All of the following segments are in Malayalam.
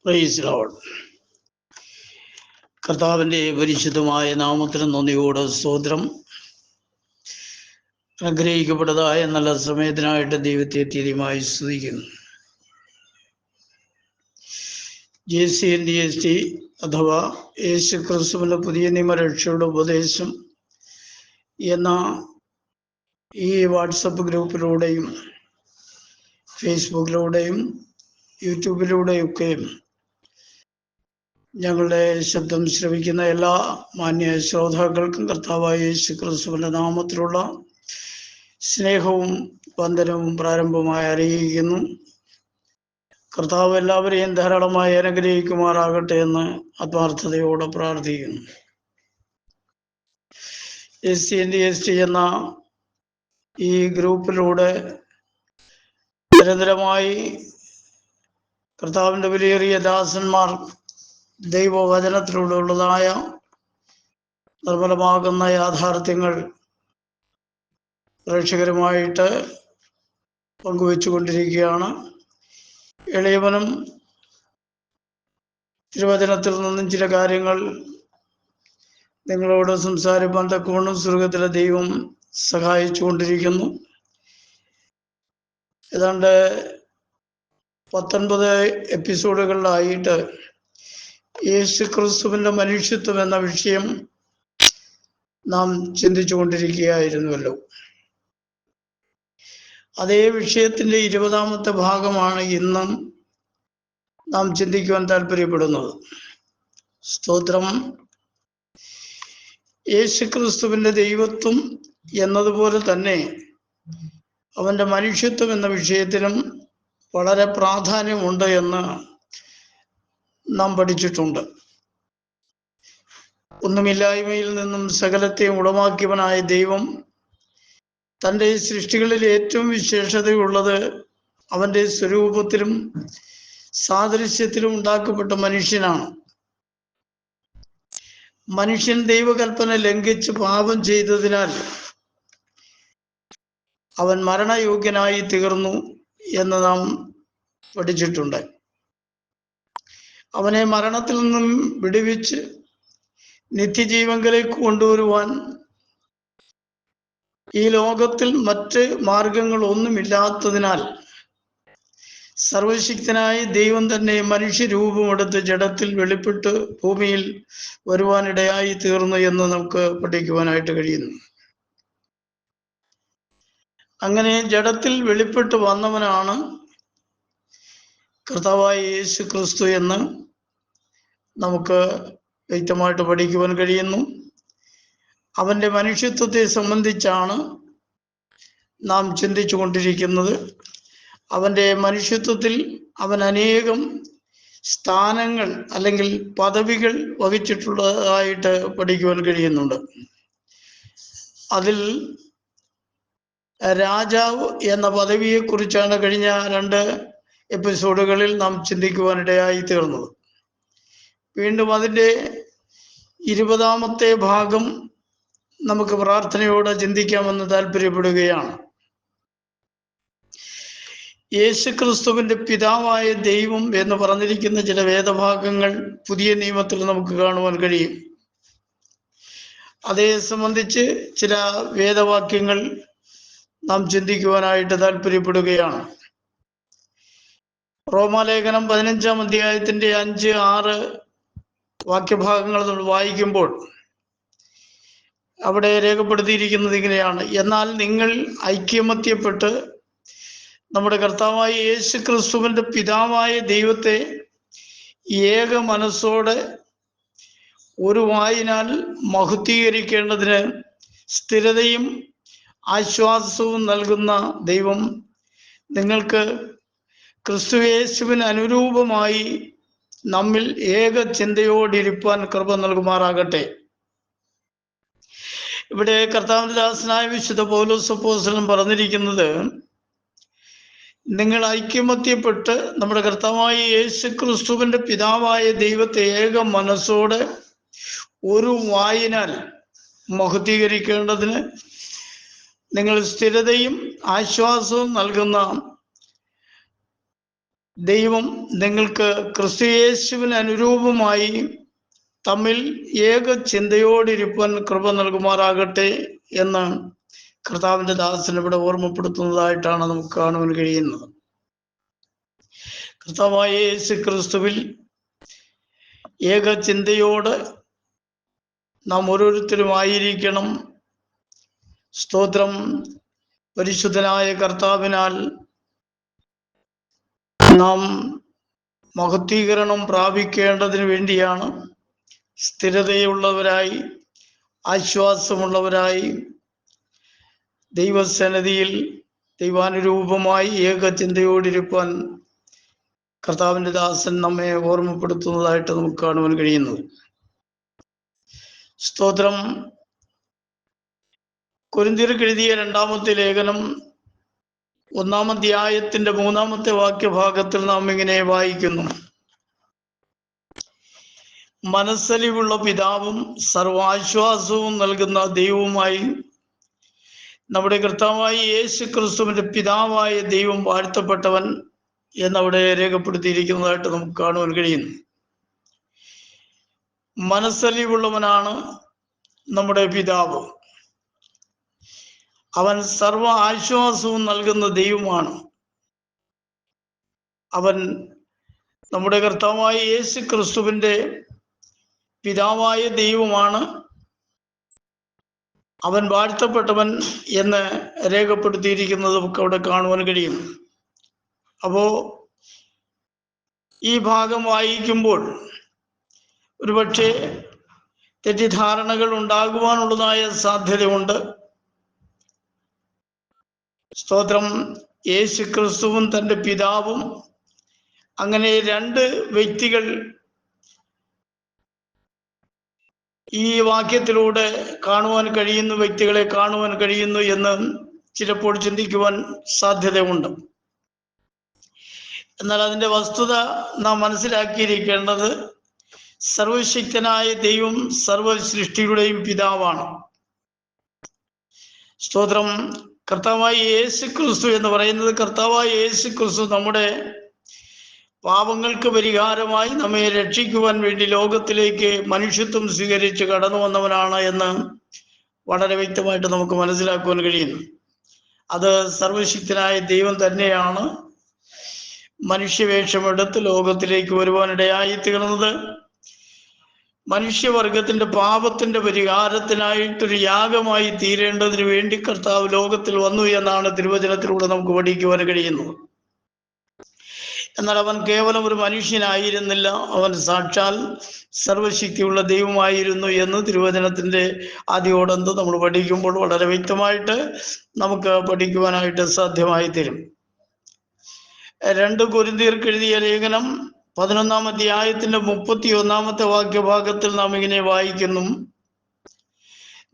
Praise Lord. കർത്താവിൻ്റെ പരിശുദ്ധമായ നാമത്തിന് നന്ദിയോടെ സ്തോത്രം. അനുഗ്രഹിക്കപ്പെട്ടതായ നല്ല സമയത്തിനായിട്ട് ദൈവത്തെ തീരുമായി സ്തുതിക്കുന്നു. JCNDST അഥവാ യേശു ക്രിസ്തുവിൻ്റെ പുതിയ നിയമരക്ഷയുടെ ഉപദേശം എന്ന ഈ വാട്സപ്പ് ഗ്രൂപ്പിലൂടെയും ഫേസ്ബുക്കിലൂടെയും യൂട്യൂബിലൂടെയൊക്കെയും ഞങ്ങളുടെ ശബ്ദം ശ്രവിക്കുന്ന എല്ലാ മാന്യ ശ്രോതാക്കൾക്കും കർത്താവായ യേശു ക്രിസ്തുവിൻ്റെ നാമത്തിലുള്ള സ്നേഹവും വന്ദനവും പ്രാരംഭമായി അറിയിക്കുന്നു. കർത്താവ് എല്ലാവരെയും ധാരാളമായി അനുഗ്രഹിക്കുമാറാകട്ടെ എന്ന് ആത്മാർത്ഥതയോടെ പ്രാർത്ഥിക്കുന്നു. JCNDST എന്ന ഈ ഗ്രൂപ്പിലൂടെ നിരന്തരമായി കർത്താവിൻ്റെ വിലയേറിയ ദാസന്മാർ ദൈവവചനത്തിലൂടെ ഉള്ളതായ നിർമ്മലമാകുന്ന യാഥാർത്ഥ്യങ്ങൾ പ്രേക്ഷകരുമായിട്ട് പങ്കുവെച്ചുകൊണ്ടിരിക്കുകയാണ്. എളിയവനും തിരുവചനത്തിൽ നിന്നും ചില കാര്യങ്ങൾ നിങ്ങളോട് സംസാരിപ്പാൻ തക്കവണ്ണം സ്വർഗത്തിലെ ദൈവം സഹായിച്ചുകൊണ്ടിരിക്കുന്നു. ഏതാണ്ട് 19 എപ്പിസോഡുകളിലായിട്ട് യേശു ക്രിസ്തുവിൻ്റെ മനുഷ്യത്വം എന്ന വിഷയം നാം ചിന്തിച്ചു കൊണ്ടിരിക്കുകയായിരുന്നുവല്ലോ. അതേ വിഷയത്തിൻ്റെ 20ാമത്തെ ഭാഗമാണ് ഇന്നും നാം ചിന്തിക്കുവാൻ താല്പര്യപ്പെടുന്നത്. സ്തോത്രം. യേശു ക്രിസ്തുവിൻ്റെ ദൈവത്വം എന്നതുപോലെ തന്നെ അവൻ്റെ മനുഷ്യത്വം എന്ന വിഷയത്തിനും വളരെ പ്രാധാന്യമുണ്ട് എന്ന് നാം പഠിച്ചിട്ടുണ്ട്. ഒന്നുമില്ലായ്മയിൽ നിന്നും സകലത്തെയും ഉളവാക്കിയവനായ ദൈവം തൻ്റെ സൃഷ്ടികളിൽ ഏറ്റവും വിശേഷതയുള്ളത് അവൻ്റെ സ്വരൂപത്തിലും സാദൃശ്യത്തിലും ഉണ്ടാക്കപ്പെട്ട മനുഷ്യനാണ്. മനുഷ്യൻ ദൈവകൽപ്പന ലംഘിച്ച് പാപം ചെയ്തതിനാൽ അവൻ മരണയോഗ്യനായി തീർന്നു എന്ന് നാം പഠിച്ചിട്ടുണ്ട്. അവനെ മരണത്തിൽ നിന്നും വിടുവിച്ച് നിത്യജീവങ്കിലേക്ക് കൊണ്ടുവരുവാൻ ഈ ലോകത്തിൽ മറ്റ് മാർഗങ്ങളൊന്നുമില്ലാത്തതിനാൽ സർവശക്തനായ ദൈവം തന്നെ മനുഷ്യരൂപമെടുത്ത് ജഡത്തിൽ വെളിപ്പെട്ട് ഭൂമിയിൽ വരുവാനിടയായി തീർന്നു എന്ന് നമുക്ക് പഠിക്കുവാനായിട്ട് കഴിയുന്നു. അങ്ങനെ ജഡത്തിൽ വെളിപ്പെട്ട് വന്നവനാണ് കർത്താവായ യേശു ക്രിസ്തു എന്ന് നമുക്ക് വ്യക്തമായിട്ട് പഠിക്കുവാൻ കഴിയുന്നു. അവൻ്റെ മനുഷ്യത്വത്തെ സംബന്ധിച്ചാണ് നാം ചിന്തിച്ചു കൊണ്ടിരിക്കുന്നത്. അവൻ്റെ മനുഷ്യത്വത്തിൽ അവൻ അനേകം സ്ഥാനങ്ങൾ അല്ലെങ്കിൽ പദവികൾ വഹിച്ചിട്ടുള്ളതായിട്ട് പഠിക്കുവാൻ കഴിയുന്നുണ്ട്. അതിൽ രാജാവ് എന്ന പദവിയെക്കുറിച്ചാണ് കഴിഞ്ഞ 2 എപ്പിസോഡുകളിൽ നാം ചിന്തിക്കുവാനിടയായി തീർന്നത്. വീണ്ടും അതിൻ്റെ 20ാമത്തെ ഭാഗം നമുക്ക് പ്രാർത്ഥനയോടെ ചിന്തിക്കാമെന്ന് താല്പര്യപ്പെടുകയാണ്. യേശു ക്രിസ്തുവിൻ്റെ പിതാവായ ദൈവം എന്ന് പറഞ്ഞിരിക്കുന്ന ചില വേദഭാഗങ്ങൾ പുതിയ നിയമത്തിൽ നമുക്ക് കാണുവാൻ കഴിയും. അതേ സംബന്ധിച്ച് ചില വേദവാക്യങ്ങൾ നാം ചിന്തിക്കുവാനായിട്ട് താല്പര്യപ്പെടുകയാണ്. റോമാലേഖനം 15-ാം അധ്യായത്തിൻ്റെ 5-6 വാക്യഭാഗങ്ങൾ നമ്മൾ വായിക്കുമ്പോൾ അവിടെ രേഖപ്പെടുത്തിയിരിക്കുന്നത് ഇങ്ങനെയാണ്: എന്നാൽ നിങ്ങൾ ഐക്യമത്യപ്പെട്ട് നമ്മുടെ കർത്താവായ യേശു ക്രിസ്തുവിൻ്റെ പിതാവായ ദൈവത്തെ ഏക മനസ്സോടെ ഒരു വായിനാൽ മഹത്വീകരിക്കേണ്ടതിന് സ്ഥിരതയും ആശ്വാസവും നൽകുന്ന ദൈവം നിങ്ങൾക്ക് ക്രിസ്തുയേശുവിന് അനുരൂപമായി നമ്മിൽ ഏക ചിന്തയോടിരിപ്പാൻ കൃപ നൽകുമാറാകട്ടെ. ഇവിടെ കർത്താവിന്റെ ദാസനായ വിശുദ്ധ പൗലോസ് അപ്പോസ്തലൻ പറഞ്ഞിരിക്കുന്നത്, നിങ്ങൾ ഐക്യമത്യപ്പെട്ട് നമ്മുടെ കർത്താവായ യേശു ക്രിസ്തുവിന്റെ പിതാവായ ദൈവത്തെ ഏക മനസ്സോടെ ഒരു വായിനാൽ മഹത്വീകരിക്കേണ്ടതിന് നിങ്ങൾ സ്ഥിരതയും ആശ്വാസവും നൽകുന്ന ദൈവം നിങ്ങൾക്ക് ക്രിസ്തുയേശുവിന് അനുരൂപമായി തമ്മിൽ ഏക ചിന്തയോടിരിപ്പാൻ കൃപ നൽകുമാറാകട്ടെ എന്ന് കർത്താവിൻ്റെ ദാസൻ ഇവിടെ ഓർമ്മപ്പെടുത്തുന്നതായിട്ടാണ് നമുക്ക് കാണുവാൻ കഴിയുന്നത്. കർത്താവായ യേശു ക്രിസ്തുവിൽ ഏക ചിന്തയോട് നാം ഓരോരുത്തരുമായിരിക്കണം. സ്തോത്രം. പരിശുദ്ധനായ കർത്താവിനാൽ നാം മഹത്വീകരണം പ്രാപിക്കേണ്ടതിന് വേണ്ടിയാണ് സ്ഥിരതയുള്ളവരായി ആശ്വാസമുള്ളവരായി ദൈവസന്നിധിയിൽ ദൈവാനുരൂപമായി ഏക ചിന്തയോടിരിപ്പാൻ കർത്താവിൻ്റെ ദാസൻ നമ്മെ ഓർമ്മപ്പെടുത്തുന്നതായിട്ട് നമുക്ക് കാണുവാൻ കഴിയുന്നത്. സ്തോത്രം. കൊരിന്ത്യർക്ക് എഴുതിയ 2-ാമത്തെ ലേഖനം 1-ാം അധ്യായത്തിന്റെ 3-ാമത്തെ വാക്യഭാഗത്തിൽ നാം ഇങ്ങനെ വായിക്കുന്നു: മനസ്സലിവുള്ള പിതാവും സർവാശ്വാസവും നൽകുന്ന ദൈവവുമായി നമ്മുടെ കർത്താവായ യേശു ക്രിസ്തുവിന്റെ പിതാവായ ദൈവം വാഴ്ത്തപ്പെട്ടവൻ എന്നവിടെ രേഖപ്പെടുത്തിയിരിക്കുന്നതായിട്ട് നമുക്ക് കാണുവാൻ കഴിയുന്നു. മനസ്സലിവുള്ളവനാണ് നമ്മുടെ പിതാവ്. അവൻ സർവ ആശ്വാസവും നൽകുന്ന ദൈവമാണ്. അവൻ നമ്മുടെ കർത്താവായ യേശു ക്രിസ്തുവിന്റെ പിതാവായ ദൈവമാണ്. അവൻ വാഴ്ത്തപ്പെട്ടവൻ എന്ന് രേഖപ്പെടുത്തിയിരിക്കുന്നത് നമുക്ക് അവിടെ കാണുവാൻ കഴിയും. അപ്പോ ഈ ഭാഗം വായിക്കുമ്പോൾ ഒരുപക്ഷെ തെറ്റിദ്ധാരണകൾ ഉണ്ടാകുവാനുള്ളതായ സാധ്യതയുണ്ട്. സ്തോത്രം. യേശു ക്രിസ്തുവും തൻ്റെ പിതാവും അങ്ങനെ 2 വ്യക്തികൾ ഈ വാക്യത്തിലൂടെ കാണുവാൻ കഴിയുന്നു, വ്യക്തികളെ കാണുവാൻ കഴിയുന്നു എന്ന് ചിലപ്പോൾ ചിന്തിക്കുവാൻ സാധ്യതയുണ്ട്. എന്നാൽ അതിൻ്റെ വസ്തുത നാം മനസ്സിലാക്കിയിരിക്കേണ്ടത് സർവശക്തനായ ദൈവം സർവ സൃഷ്ടിയുടെയും പിതാവാണ്. സ്തോത്രം. കർത്താവായ യേശു ക്രിസ്തു എന്ന് പറയുന്നത്, കർത്താവായ യേശു ക്രിസ്തു നമ്മുടെ പാപങ്ങൾക്ക് പരിഹാരമായി നമ്മെ രക്ഷിക്കുവാൻ വേണ്ടി ലോകത്തിലേക്ക് മനുഷ്യത്വം സ്വീകരിച്ച് കടന്നു വന്നവനാണ് എന്ന് വളരെ വ്യക്തമായിട്ട് നമുക്ക് മനസ്സിലാക്കുവാൻ കഴിയുന്നു. അത് സർവശക്തനായ ദൈവം തന്നെയാണ് മനുഷ്യവേഷമെടുത്ത് ലോകത്തിലേക്ക് വരുവാനിടയായി തീർന്നത്. മനുഷ്യവർഗത്തിന്റെ പാപത്തിന്റെ പരിഹാരത്തിനായിട്ടൊരു യാഗമായി തീരേണ്ടതിന് വേണ്ടി കർത്താവ് ലോകത്തിൽ വന്നു എന്നാണ് തിരുവചനത്തിലൂടെ നമുക്ക് പഠിക്കുവാൻ കഴിയുന്നത്. എന്നാൽ അവൻ കേവലം ഒരു മനുഷ്യനായിരുന്നില്ല, അവൻ സാക്ഷാൽ സർവശക്തിയുള്ള ദൈവമായിരുന്നു എന്ന് തിരുവചനത്തിന്റെ ആദ്യോടന്ത് നമ്മൾ പഠിക്കുമ്പോൾ വളരെ വ്യക്തമായിട്ട് നമുക്ക് പഠിക്കുവാനായിട്ട് സാധ്യമായി തരും. 2 കൊരിന്ത്യർക്ക് എഴുതിയ ലേഖനം 11-ാം അധ്യായത്തിന്റെ 31-ാമത്തെ വാക്യഭാഗത്തിൽ നാം ഇങ്ങനെ വായിക്കുന്നു: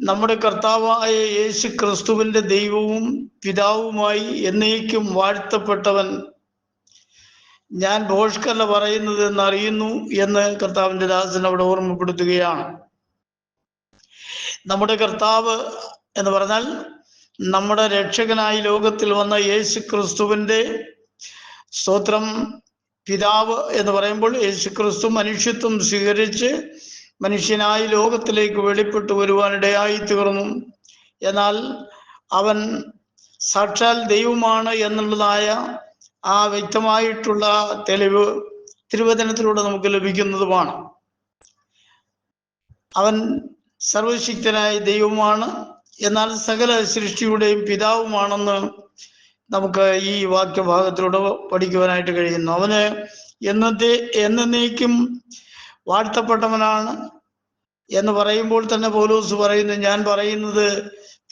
നമ്മുടെ കർത്താവായ യേശു ക്രിസ്തുവിന്റെ ദൈവവും പിതാവുമായി എന്നേക്കും വാഴ്ത്തപ്പെട്ടവൻ ഞാൻ ഭോഷ്കല്ല പറയുന്നത് എന്നറിയുന്നു എന്ന് കർത്താവിന്റെ ദാസൻ അവിടെ ഓർമ്മപ്പെടുത്തുകയാണ്. നമ്മുടെ കർത്താവ് എന്ന് പറഞ്ഞാൽ നമ്മുടെ രക്ഷകനായി ലോകത്തിൽ വന്ന യേശു ക്രിസ്തുവിന്റെ സ്തോത്രം പിതാവ് എന്ന് പറയുമ്പോൾ യേശു ക്രിസ്തു മനുഷ്യത്വം സ്വീകരിച്ച് മനുഷ്യനായി ലോകത്തിലേക്ക് വെളിപ്പെട്ടു വരുവാനിടയായി തീർന്നു. എന്നാൽ അവൻ സാക്ഷാൽ ദൈവമാണ് എന്നുള്ളതായ ആ വ്യക്തമായിട്ടുള്ള തെളിവ് തിരുവചനത്തിലൂടെ നമുക്ക് ലഭിക്കുന്നതുമാണ്. അവൻ സർവശക്തനായ ദൈവമാണ്, എന്നാൽ സകല സൃഷ്ടിയുടെയും പിതാവുമാണെന്ന് നമുക്ക് ഈ വാക്യഭാഗത്തിലൂടെ പഠിക്കുവാനായിട്ട് കഴിയുന്നു. അവന് എന്നേക്കും വാഴ്ത്തപ്പെട്ടവനാണ് എന്ന് പറയുമ്പോൾ തന്നെ പൗലോസ് പറയുന്നു, ഞാൻ പറയുന്നത്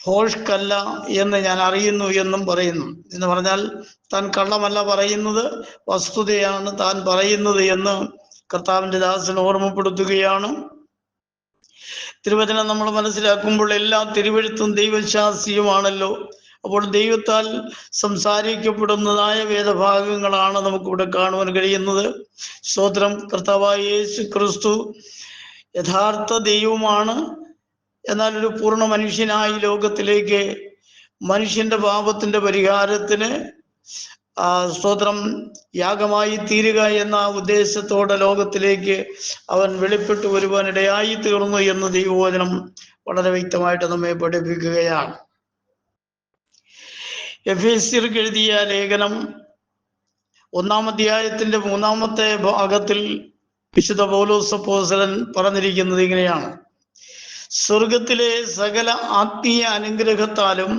ഭോഷ്കല്ല എന്ന് ഞാൻ അറിയുന്നു എന്നും പറയുന്നു. എന്ന് പറഞ്ഞാൽ താൻ കള്ളമല്ല പറയുന്നത്, വസ്തുതയാണ് താൻ പറയുന്നത് എന്ന് കർത്താവിന്റെ ദാസൻ ഓർമ്മപ്പെടുത്തുകയാണ്. തിരുവചനം നമ്മൾ മനസ്സിലാക്കുമ്പോൾ എല്ലാ തിരുവെഴുത്തും ദൈവശാസ്ത്രീയമാണല്ലോ. അപ്പോൾ ദൈവത്താൽ സംസാരിക്കപ്പെടുന്നതായ വേദഭാഗങ്ങളാണ് നമുക്കിവിടെ കാണുവാൻ കഴിയുന്നത്. സ്തോത്രം. കർത്താവായ യേശു ക്രിസ്തു യഥാർത്ഥ ദൈവമാണ്, എന്നാൽ ഒരു പൂർണ്ണ മനുഷ്യനായി ലോകത്തിലേക്ക് മനുഷ്യന്റെ പാപത്തിന്റെ പരിഹാരത്തിന് സ്തോത്രം യാഗമായി തീരുക എന്ന ഉദ്ദേശത്തോടെ ലോകത്തിലേക്ക് അവൻ വെളിപ്പെട്ടു വരുവാനിടയായി തീർന്നു എന്ന് ദൈവവചനം വളരെ വ്യക്തമായിട്ട് നമ്മെ പഠിപ്പിക്കുകയാണ്. എഫേസ്യർക്ക് എഴുതിയ ലേഖനം 1-ാം അധ്യായത്തിന്റെ 3-ാമത്തെ ഭാഗത്തിൽ വിശുദ്ധ പൗലോസ് അപ്പോസ്തലൻ പറഞ്ഞിരിക്കുന്നത് ഇങ്ങനെയാണ്: സ്വർഗത്തിലെ സകല ആത്മീയ അനുഗ്രഹത്താലും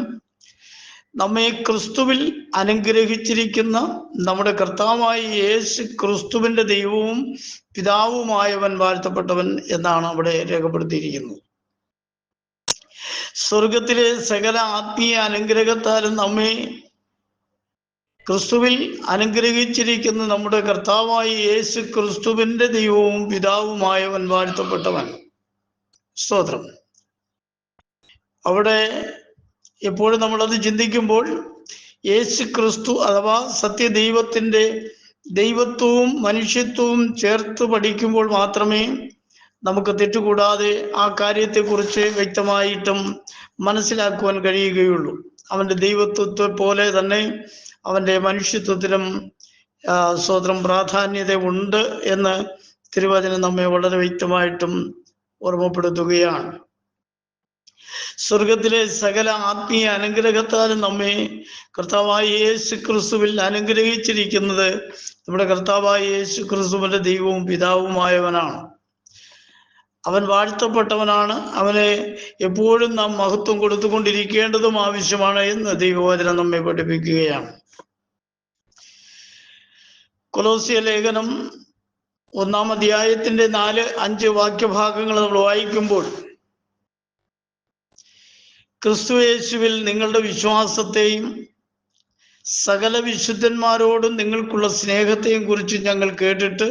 നമ്മെ ക്രിസ്തുവിൽ അനുഗ്രഹിച്ചിരിക്കുന്ന നമ്മുടെ കർത്താവായ യേശു ക്രിസ്തുവിന്റെ ദൈവവും പിതാവുമായവൻ വാഴ്ത്തപ്പെട്ടവൻ എന്നാണ് അവിടെ രേഖപ്പെടുത്തിയിരിക്കുന്നത്. സ്വർഗത്തിലെ സകല ആത്മീയ അനുഗ്രഹത്താലും നമ്മെ ക്രിസ്തുവിൽ അനുഗ്രഹിച്ചിരിക്കുന്ന നമ്മുടെ കർത്താവായ യേശു ക്രിസ്തുവിന്റെ ദൈവവും പിതാവുമായവൻ വാഴ്ത്തപ്പെട്ടവൻ. സ്തോത്രം. അവിടെ എപ്പോഴും നമ്മളത് ചിന്തിക്കുമ്പോൾ യേശു ക്രിസ്തു അഥവാ സത്യദൈവത്തിൻ്റെ ദൈവത്വവും മനുഷ്യത്വവും ചേർത്ത് പഠിക്കുമ്പോൾ മാത്രമേ നമുക്ക് തെറ്റുകൂടാതെ ആ കാര്യത്തെക്കുറിച്ച് വ്യക്തമായിട്ടും മനസ്സിലാക്കുവാൻ കഴിയുകയുള്ളൂ. അവൻ്റെ ദൈവത്വത്തെ പോലെ തന്നെ അവൻ്റെ മനുഷ്യത്വത്തിലും സ്തോത്രം പ്രാധാന്യത ഉണ്ട് എന്ന് തിരുവചനം നമ്മെ വളരെ വ്യക്തമായിട്ടും ഓർമ്മപ്പെടുത്തുകയാണ്. സ്വർഗത്തിലെ സകല ആത്മീയ അനുഗ്രഹത്താലും നമ്മെ കർത്താവായ യേശു ക്രിസ്തുവിൽ അനുഗ്രഹിച്ചിരിക്കുന്നത് നമ്മുടെ കർത്താവായ യേശു ക്രിസ്തുവിന്റെ ദൈവവും പിതാവുമായവനാണ്. അവൻ വാഴ്ത്തപ്പെട്ടവനാണ്. അവനെ എപ്പോഴും നാം മഹത്വം കൊടുത്തുകൊണ്ടിരിക്കേണ്ടതും ആവശ്യമാണ് എന്ന് ദൈവവചനം നമ്മെ പഠിപ്പിക്കുകയാണ്. കൊലോസ്യ ലേഖനം 1-ാം അധ്യായത്തിന്റെ 4-5 വാക്യഭാഗങ്ങൾ നമ്മൾ വായിക്കുമ്പോൾ, ക്രിസ്തുയേശുവിൽ നിങ്ങളുടെ വിശ്വാസത്തെയും സകല വിശുദ്ധന്മാരോടും നിങ്ങൾക്കുള്ള സ്നേഹത്തെയും കുറിച്ച് ഞങ്ങൾ കേട്ടിട്ട്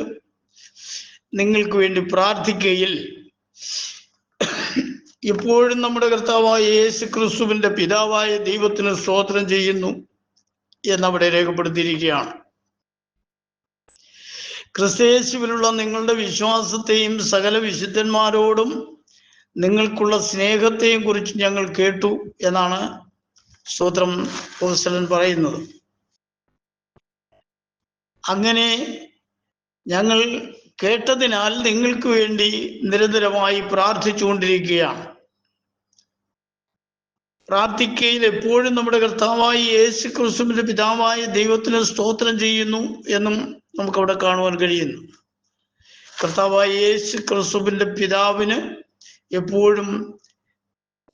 നിങ്ങൾക്ക് വേണ്ടി പ്രാർത്ഥിക്കുകയിൽ ഇപ്പോഴും നമ്മുടെ കർത്താവായ യേശു ക്രിസ്തുവിന്റെ പിതാവായ ദൈവത്തിന് സ്തോത്രം ചെയ്യുന്നു എന്നവിടെ രേഖപ്പെടുത്തിയിരിക്കുകയാണ്. ക്രിസ്തുയേശുവിലുള്ള നിങ്ങളുടെ വിശ്വാസത്തെയും സകല വിശുദ്ധന്മാരോടും നിങ്ങൾക്കുള്ള സ്നേഹത്തെയും കുറിച്ച് ഞങ്ങൾ കേട്ടു എന്നാണ് സ്തോത്രം അപ്പോസ്തലൻ പറയുന്നത്. അങ്ങനെ ഞങ്ങൾ കേട്ടതിനാൽ നിങ്ങൾക്ക് വേണ്ടി നിരന്തരമായി പ്രാർത്ഥിച്ചുകൊണ്ടിരിക്കുകയാണ്. പ്രാർത്ഥിക്കയിൽ എപ്പോഴും നമ്മുടെ കർത്താവായ യേശു ക്രിസ്തുവിന്റെ പിതാവായ ദൈവത്തിന് സ്തോത്രം ചെയ്യുന്നു എന്നും നമുക്കവിടെ കാണുവാൻ കഴിയുന്നു. കർത്താവായ യേശു ക്രിസ്തുവിന്റെ പിതാവിന് എപ്പോഴും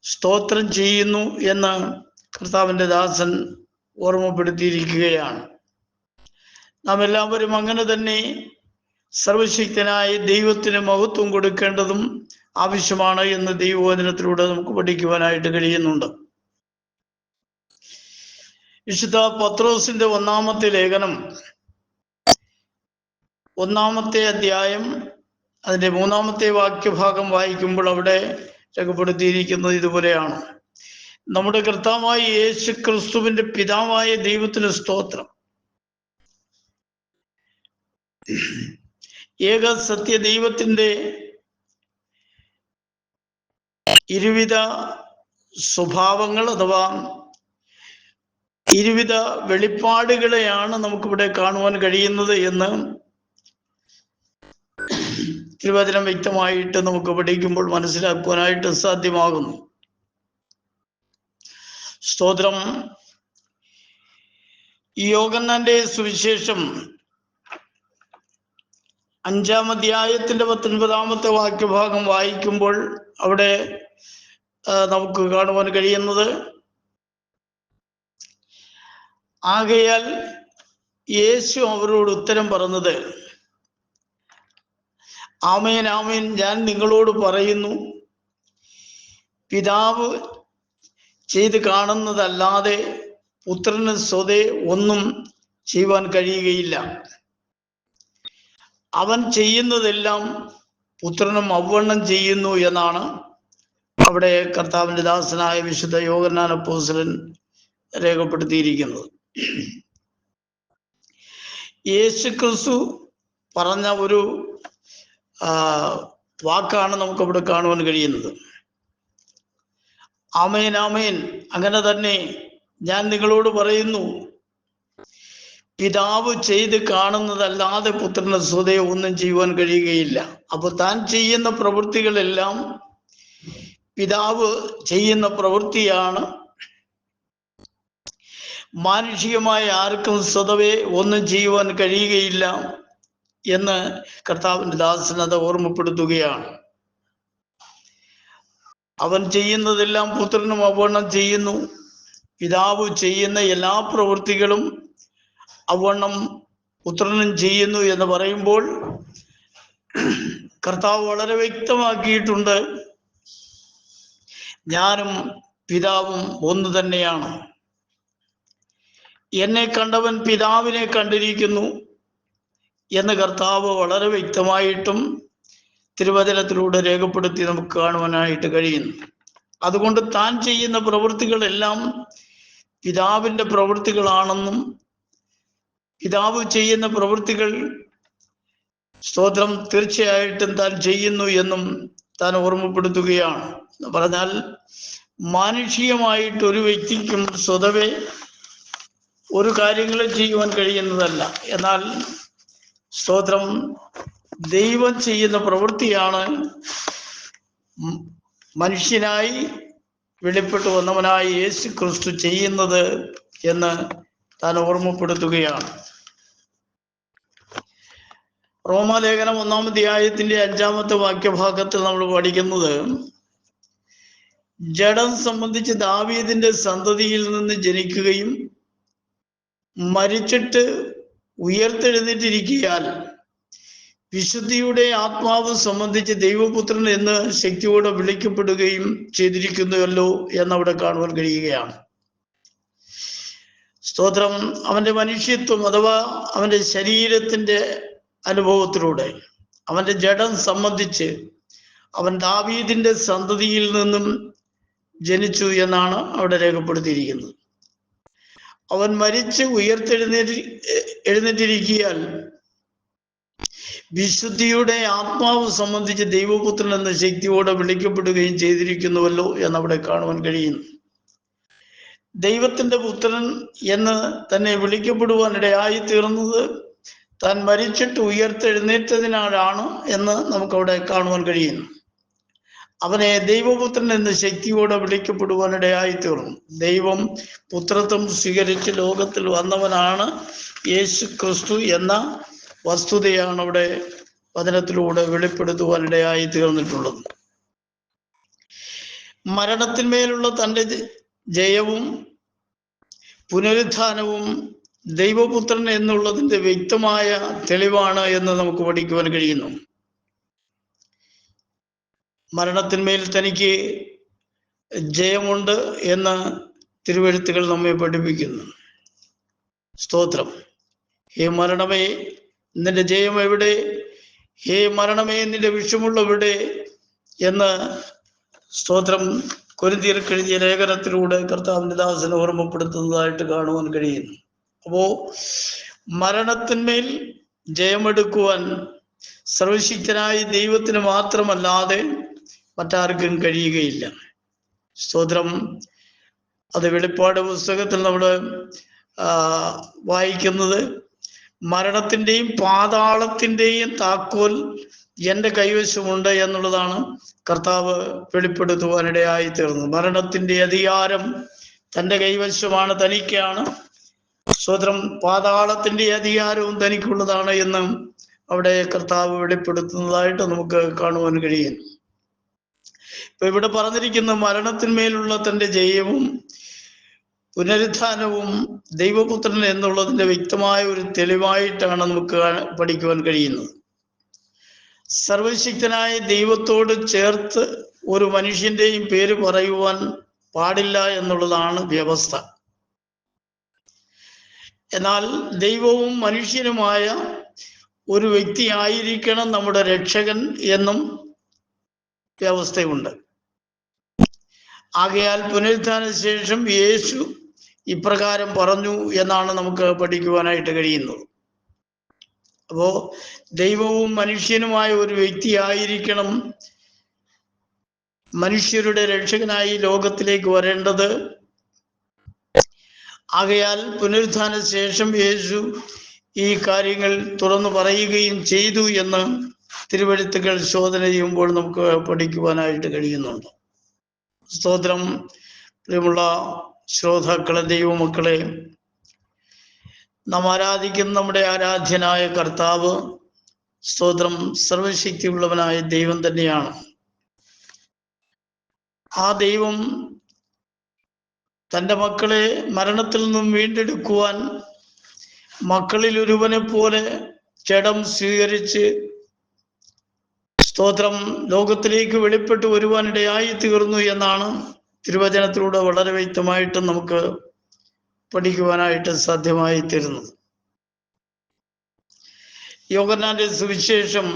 സ്തോത്രം ചെയ്യുന്നു എന്ന് കർത്താവിൻ്റെ ദാസൻ ഓർമ്മപ്പെടുത്തിയിരിക്കുകയാണ്. നാം എല്ലാവരും അങ്ങനെ തന്നെ സർവശക്തനായ ദൈവത്തിന് മഹത്വം കൊടുക്കേണ്ടതും ആവശ്യമാണ് എന്ന് ദൈവവചനത്തിലൂടെ നമുക്ക് പഠിക്കുവാനായിട്ട് കഴിയുന്നുണ്ട്. വിശുദ്ധ പത്രോസിന്റെ 1-ാമത്തെ ലേഖനം 1-ാമത്തെ അധ്യായം അതിൻ്റെ 3-ാമത്തെ വാക്യഭാഗം വായിക്കുമ്പോൾ അവിടെ രേഖപ്പെടുത്തിയിരിക്കുന്നത് ഇതുപോലെയാണ്: നമ്മുടെ കർത്താവായ യേശു ക്രിസ്തുവിന്റെ പിതാവായ ദൈവത്തിന് സ്തോത്രം. ഏക സത്യ ദൈവത്തിൻ്റെ ഇരുവിധ സ്വഭാവങ്ങൾ അഥവാ ഇരുവിധ വെളിപ്പാടുകളെയാണ് നമുക്കിവിടെ കാണുവാൻ കഴിയുന്നത് എന്ന് തിരുവചനം വ്യക്തമായിട്ട് നമുക്ക് പഠിക്കുമ്പോൾ മനസ്സിലാക്കുവാനായിട്ട് സാധ്യമാകുന്നു. സ്തോത്രം. ഈ യോഹന്നാന്റെ സുവിശേഷം 5-ാം അധ്യായത്തിന്റെ 19-ാമത്തെ വാക്യഭാഗം വായിക്കുമ്പോൾ അവിടെ നമുക്ക് കാണുവാൻ കഴിയുന്നത്: ആകയാൽ യേശു അവരോട് ഉത്തരം പറഞ്ഞത്, ആമേൻ ആമേൻ ഞാൻ നിങ്ങളോട് പറയുന്നു, പിതാവ് ചെയ്ത് കാണുന്നതല്ലാതെ പുത്രന് സ്വതേ ഒന്നും ചെയ്യുവാൻ കഴിയുകയില്ല. അവൻ ചെയ്യുന്നതെല്ലാം പുത്രനും അവണ്ണം ചെയ്യുന്നു എന്നാണ് അവിടെ കർത്താവിൻ്റെ ദാസനായ വിശുദ്ധ യോഹന്നാൻ അപ്പോസ്തലൻ രേഖപ്പെടുത്തിയിരിക്കുന്നത്. യേശു ക്രിസ്തു പറഞ്ഞ ഒരു വാക്കാണ് നമുക്കവിടെ കാണുവാൻ കഴിയുന്നത്. ആമേൻ ആമേൻ, അങ്ങനെ തന്നെ ഞാൻ നിങ്ങളോട് പറയുന്നു, പിതാവ് ചെയ്ത് കാണുന്നതല്ലാതെ പുത്രന് സ്വതേ ഒന്നും ചെയ്യുവാൻ കഴിയുകയില്ല. അപ്പോൾ താൻ ചെയ്യുന്ന പ്രവൃത്തികളെല്ലാം പിതാവ് ചെയ്യുന്ന പ്രവൃത്തിയാണ്. മാനുഷികമായ ആർക്കും സ്വതവേ ഒന്നും ചെയ്യുവാൻ കഴിയുകയില്ല എന്ന് കർത്താവിൻ്റെ ദാസനത ഓർമ്മപ്പെടുത്തുകയാണ്. അവൻ ചെയ്യുന്നതെല്ലാം പുത്രനും അവണ്ണം ചെയ്യുന്നു. പിതാവ് ചെയ്യുന്ന എല്ലാ പ്രവൃത്തികളും അവണ്ണം പുത്രനും ചെയ്യുന്നു എന്ന് പറയുമ്പോൾ കർത്താവ് വളരെ വ്യക്തമാക്കിയിട്ടുണ്ട്, ഞാനും പിതാവും ഒന്ന് തന്നെയാണ്. എന്നെ കണ്ടവൻ പിതാവിനെ കണ്ടിരിക്കുന്നു എന്ന് കർത്താവ് വളരെ വ്യക്തമായിട്ടും തിരുവചനത്തിലൂടെ രേഖപ്പെടുത്തി നമുക്ക് കാണുവാനായിട്ട് കഴിയുന്നു. അതുകൊണ്ട് താൻ ചെയ്യുന്ന പ്രവൃത്തികളെല്ലാം പിതാവിൻ്റെ പ്രവൃത്തികളാണെന്നും പിതാവ് ചെയ്യുന്ന പ്രവൃത്തികൾ സ്തോത്രം തീർച്ചയായിട്ടും താൻ ചെയ്യുന്നു എന്നും താൻ ഓർമ്മപ്പെടുത്തുകയാണ്. പറഞ്ഞാൽ മാനുഷികമായിട്ട് ഒരു വ്യക്തിക്കും സ്വതവേ ഒരു കാര്യങ്ങളും ചെയ്യുവാൻ കഴിയുന്നതല്ല. എന്നാൽ സ്തോത്രം ദൈവം ചെയ്യുന്ന പ്രവൃത്തിയാണ് മനുഷ്യനായി വെളിപ്പെട്ടു വന്നവനായി യേശു ക്രിസ്തു ചെയ്യുന്നത് എന്ന് താൻ ഓർമ്മപ്പെടുത്തുകയാണ്. റോമാലേഖനം 1-ാം അധ്യായത്തിന്റെ 5-ാമത്തെ വാക്യഭാഗത്തിൽ നമ്മൾ പഠിക്കുന്നത്, ജഡം സംബന്ധിച്ച് ദാവീദിന്റെ സന്തതിയിൽ നിന്ന് ജനിക്കുകയും മരിച്ചിട്ട് ഉയർത്തെഴുന്നേറ്റിരിക്കിയാൽ വിശുദ്ധിയുടെ ആത്മാവ് സംബന്ധിച്ച് ദൈവപുത്രൻ എന്ന് ശക്തിയോടെ വിളിക്കപ്പെടുകയും ചെയ്തിരിക്കുന്നുവല്ലോ എന്നവിടെ കാണുവാൻ കഴിയുകയാണ്. സ്തോത്രം, അവന്റെ മനുഷ്യത്വം അഥവാ അവന്റെ ശരീരത്തിന്റെ അനുഭവത്തിലൂടെ അവന്റെ ജഡം സംബന്ധിച്ച് അവൻ ദാവീദിന്റെ സന്തതിയിൽ നിന്നും ജനിച്ചു എന്നാണ് അവിടെ രേഖപ്പെടുത്തിയിരിക്കുന്നത്. അവൻ മരിച്ച് എഴുന്നേറ്റിരിക്കിയാൽ വിശുദ്ധിയുടെ ആത്മാവ് സംബന്ധിച്ച് ദൈവപുത്രൻ എന്ന ശക്തിയോടെ വിളിക്കപ്പെടുകയും ചെയ്തിരിക്കുന്നുവല്ലോ എന്നവിടെ കാണുവാൻ കഴിയുന്നു. ദൈവത്തിന്റെ പുത്രൻ എന്ന് തന്നെ വിളിക്കപ്പെടുവാൻ ഇടയായി തീർന്നത് താൻ മരിച്ചിട്ട് ഉയർത്തെഴുന്നേറ്റതിനാലാണ് എന്ന് നമുക്കവിടെ കാണുവാൻ കഴിയുന്നു. അവനെ ദൈവപുത്രൻ എന്ന ശക്തിയോടെ വിളിക്കപ്പെടുവാനിടയായി തീർന്നു. ദൈവം പുത്രത്വം സ്വീകരിച്ച് ലോകത്തിൽ വന്നവനാണ് യേശു ക്രിസ്തു എന്ന വസ്തുതയാണ് അവിടെ വചനത്തിലൂടെ വെളിപ്പെടുത്തുവാനിടയായി തീർന്നിട്ടുള്ളത്. മരണത്തിന്മേലുള്ള തൻ്റെ ജയവും പുനരുത്ഥാനവും ദൈവപുത്രൻ എന്നുള്ളതിൻ്റെ വ്യക്തമായ തെളിവാണ് എന്ന് നമുക്ക് പഠിക്കുവാൻ കഴിയുന്നു. മരണത്തിന്മേൽ തനിക്ക് ജയമുണ്ട് എന്ന് തിരുവെഴുത്തുകൾ നമ്മെ പഠിപ്പിക്കുന്നു. സ്തോത്രം. ഹേ മരണമേ, നിന്റെ ജയം എവിടെ? ഹേ മരണമേ, നിന്റെ വിഷമുള്ളവിടെ എന്ന് സ്തോത്രം കൊരിന്ത്യർക്ക് എഴുതിയ ലേഖനത്തിലൂടെ കർത്താവിന്റെ ദാസനെ ഓർമ്മപ്പെടുത്തുന്നതായിട്ട് കാണുവാൻ കഴിയുന്നു. അപ്പോ മരണത്തിന്മേൽ ജയമെടുക്കുവാൻ സർവശക്തനായ ദൈവത്തിന് മാത്രമല്ലാതെ മറ്റാർക്കും കഴിയുകയില്ല. സ്തോത്രം. അത് വെളിപ്പാട് പുസ്തകത്തിൽ നമ്മൾ വായിക്കുന്നത്, മരണത്തിൻ്റെയും പാതാളത്തിൻ്റെയും താക്കോൽ എൻ്റെ കൈവശമുണ്ട് എന്നുള്ളതാണ് കർത്താവ് വെളിപ്പെടുത്തുവാനിടയായി തീർന്നത്. മരണത്തിൻ്റെ അധികാരം തൻ്റെ കൈവശമാണ്, തനിക്കാണ്. സ്തോത്രം. പാതാളത്തിൻ്റെ അധികാരവും തനിക്കുള്ളതാണ് എന്ന് അവിടെ കർത്താവ് വെളിപ്പെടുത്തുന്നതായിട്ട് നമുക്ക് കാണുവാൻ കഴിയുന്നു. ഇപ്പൊ ഇവിടെ പറഞ്ഞിരിക്കുന്ന മരണത്തിന്മേലുള്ള തൻ്റെ ജയവും പുനരുത്ഥാനവും ദൈവപുത്രൻ എന്നുള്ളതിൻ്റെ വ്യക്തമായ ഒരു തെളിവായിട്ടാണ് നമുക്ക് പഠിക്കുവാൻ കഴിയുന്നത്. സർവശക്തനായ ദൈവത്തോട് ചേർത്ത് ഒരു മനുഷ്യന്റെയും പേര് പറയുവാൻ പാടില്ല എന്നുള്ളതാണ് വ്യവസ്ഥ. എന്നാൽ ദൈവവും മനുഷ്യനുമായ ഒരു വ്യക്തി ആയിരിക്കണം നമ്മുടെ രക്ഷകൻ എന്നും വ്യവസ്ഥയുണ്ട്. ആകയാൽ പുനരുത്ഥാന ശേഷം യേശു ഇപ്രകാരം പറഞ്ഞു എന്നാണ് നമുക്ക് പഠിക്കുവാനായിട്ട് കഴിയുന്നത്. അപ്പോ ദൈവവും മനുഷ്യനുമായ ഒരു വ്യക്തി ആയിരിക്കണം മനുഷ്യരുടെ രക്ഷകനായി ലോകത്തിലേക്ക് വരേണ്ടത്. ആകയാൽ പുനരുത്ഥാന ശേഷം യേശു ഈ കാര്യങ്ങൾ തുറന്നു പറയുകയും ചെയ്തു എന്ന് തിരുവെഴുത്തുകൾ ശോധന ചെയ്യുമ്പോൾ നമുക്ക് പഠിക്കുവാനായിട്ട് കഴിയുന്നുണ്ട്. സ്തോത്രം. പ്രിയമുള്ള ശ്രോതാക്കളെ, ദൈവമക്കളെ, നാം ആരാധിക്കുന്ന നമ്മുടെ ആരാധ്യനായ കർത്താവ്, സ്തോത്രം, സർവശക്തിയുള്ളവനായ ദൈവം തന്നെയാണ്. ആ ദൈവം തൻ്റെ മക്കളെ മരണത്തിൽ നിന്നും വീണ്ടെടുക്കുവാൻ മക്കളിൽ ഒരുവനെ പോലെ ജഡം സ്വീകരിച്ച്, സ്തോത്രം, ലോകത്തിലേക്ക് വെളിപ്പെട്ട് വരുവാനിടയായി തീർന്നു എന്നാണ് തിരുവചനത്തിലൂടെ വളരെ വ്യക്തമായിട്ട് നമുക്ക് പഠിക്കുവാനായിട്ട് സാധ്യമായി തീരുന്നത്. യോഹന്നാന്റെ സുവിശേഷം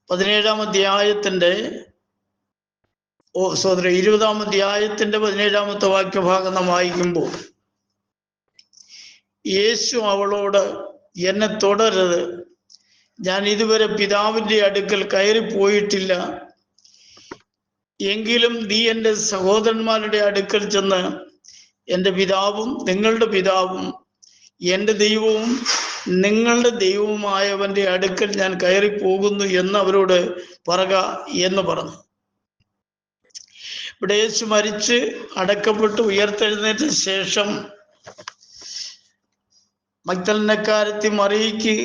17-ാം അധ്യായത്തിന്റെ 20-ാം അധ്യായത്തിന്റെ 17-ാമത്തെ വാക്യഭാഗം നാം വായിക്കുമ്പോൾ, യേശു അവളോട്, എന്നെ തുടരുത്, ഞാൻ ഇതുവരെ പിതാവിൻ്റെ അടുക്കൽ കയറിപ്പോയിട്ടില്ല. എങ്കിലും നീ എൻ്റെ സഹോദരന്മാരുടെ അടുക്കൽ ചെന്ന് എൻ്റെ പിതാവും നിങ്ങളുടെ പിതാവും എൻ്റെ ദൈവവും നിങ്ങളുടെ ദൈവവുമായവൻ്റെ അടുക്കൽ ഞാൻ കയറിപ്പോകുന്നു എന്ന് അവരോട് പറക എന്ന് പറഞ്ഞു. ഇവിടെ യേശു മരിച്ച് അടക്കപ്പെട്ട് ഉയർത്തെഴുന്നേറ്റ ശേഷം മഗ്ദലനക്കാരത്തി മറിയയ്ക്ക്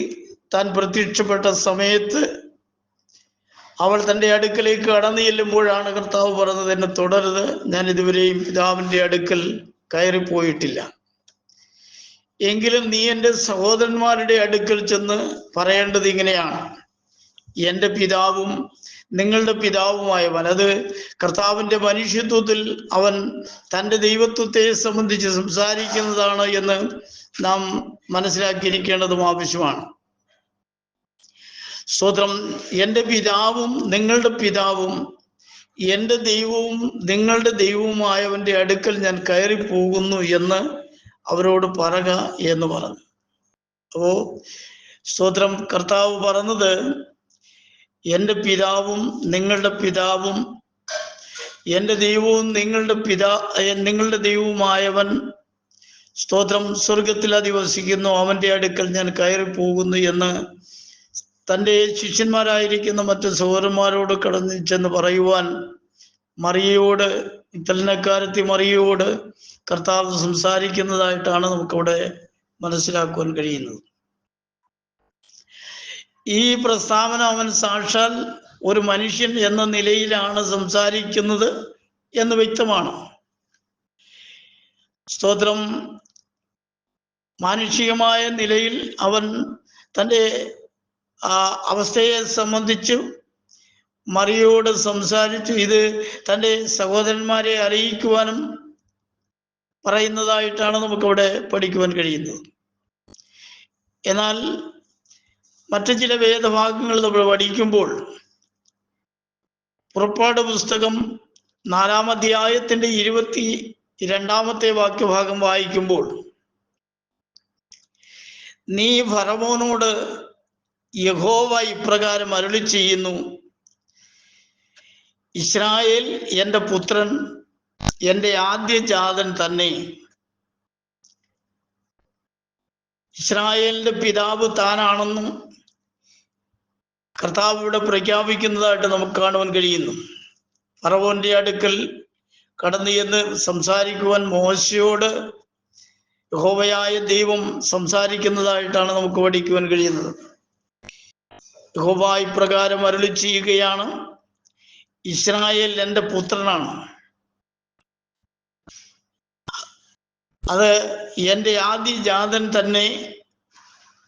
താൻ പ്രത്യക്ഷപ്പെട്ട സമയത്ത് അവൾ തൻ്റെ അടുക്കലേക്ക് കടന്നു ചെല്ലുമ്പോഴാണ് കർത്താവ് പറഞ്ഞത്, എന്നെ തുടരുത്, ഞാൻ ഇതുവരെയും പിതാവിൻ്റെ അടുക്കൽ കയറിപ്പോയിട്ടില്ല. എങ്കിലും നീ എൻ്റെ സഹോദരന്മാരുടെ അടുക്കൽ ചെന്ന് പറയേണ്ടത് ഇങ്ങനെയാണ്, എൻ്റെ പിതാവും നിങ്ങളുടെ പിതാവുമായവൻ. അത് കർത്താവിൻ്റെ മനുഷ്യത്വത്തിൽ അവൻ തൻ്റെ ദൈവത്വത്തെ സംബന്ധിച്ച് സംസാരിക്കുന്നതാണ് എന്ന് നാം മനസ്സിലാക്കിയിരിക്കേണ്ടതും ആവശ്യമാണ്. സ്തോത്രം. എൻ്റെ പിതാവും നിങ്ങളുടെ പിതാവും എൻ്റെ ദൈവവും നിങ്ങളുടെ ദൈവവുമായവൻ്റെ അടുക്കൽ ഞാൻ കയറിപ്പോകുന്നു എന്ന് അവരോട് പറക എന്ന് പറഞ്ഞു. അപ്പോ സ്തോത്രം, കർത്താവ് പറഞ്ഞത്, എൻ്റെ പിതാവും നിങ്ങളുടെ പിതാവും എൻ്റെ ദൈവവും നിങ്ങളുടെ ദൈവവുമായവൻ, സ്തോത്രം, സ്വർഗത്തിൽ അധിവസിക്കുന്നു, അവൻ്റെ അടുക്കൽ ഞാൻ കയറിപ്പോകുന്നു എന്ന് തൻ്റെ ശിഷ്യന്മാരായിരിക്കുന്ന മറ്റു സഹോദരന്മാരോട് കടന്നു ചെന്ന് പറയുവാൻ മറിയയോട്, മഗ്ദലനക്കാരത്തി മറിയയോട് കർത്താവ് സംസാരിക്കുന്നതായിട്ടാണ് നമുക്കവിടെ മനസ്സിലാക്കുവാൻ കഴിയുന്നത്. ഈ പ്രസ്താവന അവൻ സാക്ഷാൽ ഒരു മനുഷ്യൻ എന്ന നിലയിലാണ് സംസാരിക്കുന്നത് എന്ന് വ്യക്തമാണ്. സ്തോത്രം. മാനുഷികമായ നിലയിൽ അവൻ തൻ്റെ അവസ്ഥയെ സംബന്ധിച്ച് മറിയയോട് സംസാരിച്ചു. ഇത് തൻ്റെ സഹോദരന്മാരെ അറിയിക്കുവാനും പറയുന്നതായിട്ടാണ് നമുക്കവിടെ പഠിക്കുവാൻ കഴിയുന്നത്. എന്നാൽ മറ്റു ചില വേദഭാഗങ്ങൾ നമ്മൾ പഠിക്കുമ്പോൾ, പുറപ്പാട് പുസ്തകം 4-ാം അധ്യായത്തിന്റെ 22-ാമത്തെ വാക്യഭാഗം വായിക്കുമ്പോൾ, നീ ഫറവോനോട് യഹോവ ഇപ്രകാരം അരുളി ചെയ്യുന്നു, ഇസ്രായേൽ എൻ്റെ പുത്രൻ, എൻ്റെ ആദ്യജാതൻ തന്നെ. ഇസ്രായേലിന്റെ പിതാവ് താനാണെന്നും കർത്താവ് ഇവിടെ പ്രഖ്യാപിക്കുന്നതായിട്ട് നമുക്ക് കാണുവാൻ കഴിയുന്നു. ഫറവോന്റെ അടുക്കൽ കടന്നു ചെന്ന് സംസാരിക്കുവാൻ മോശയോട് യഹോവയായ ദൈവം സംസാരിക്കുന്നതായിട്ടാണ് നമുക്ക് പഠിക്കുവാൻ കഴിയുന്നത്. യഹോവ ഇപ്രകാരം അരുളി ചെയ്യുകയാണ്, ഇസ്രായേൽ എൻ്റെ പുത്രനാണ്, അത് എൻ്റെ ആദ്യജാതൻ തന്നെ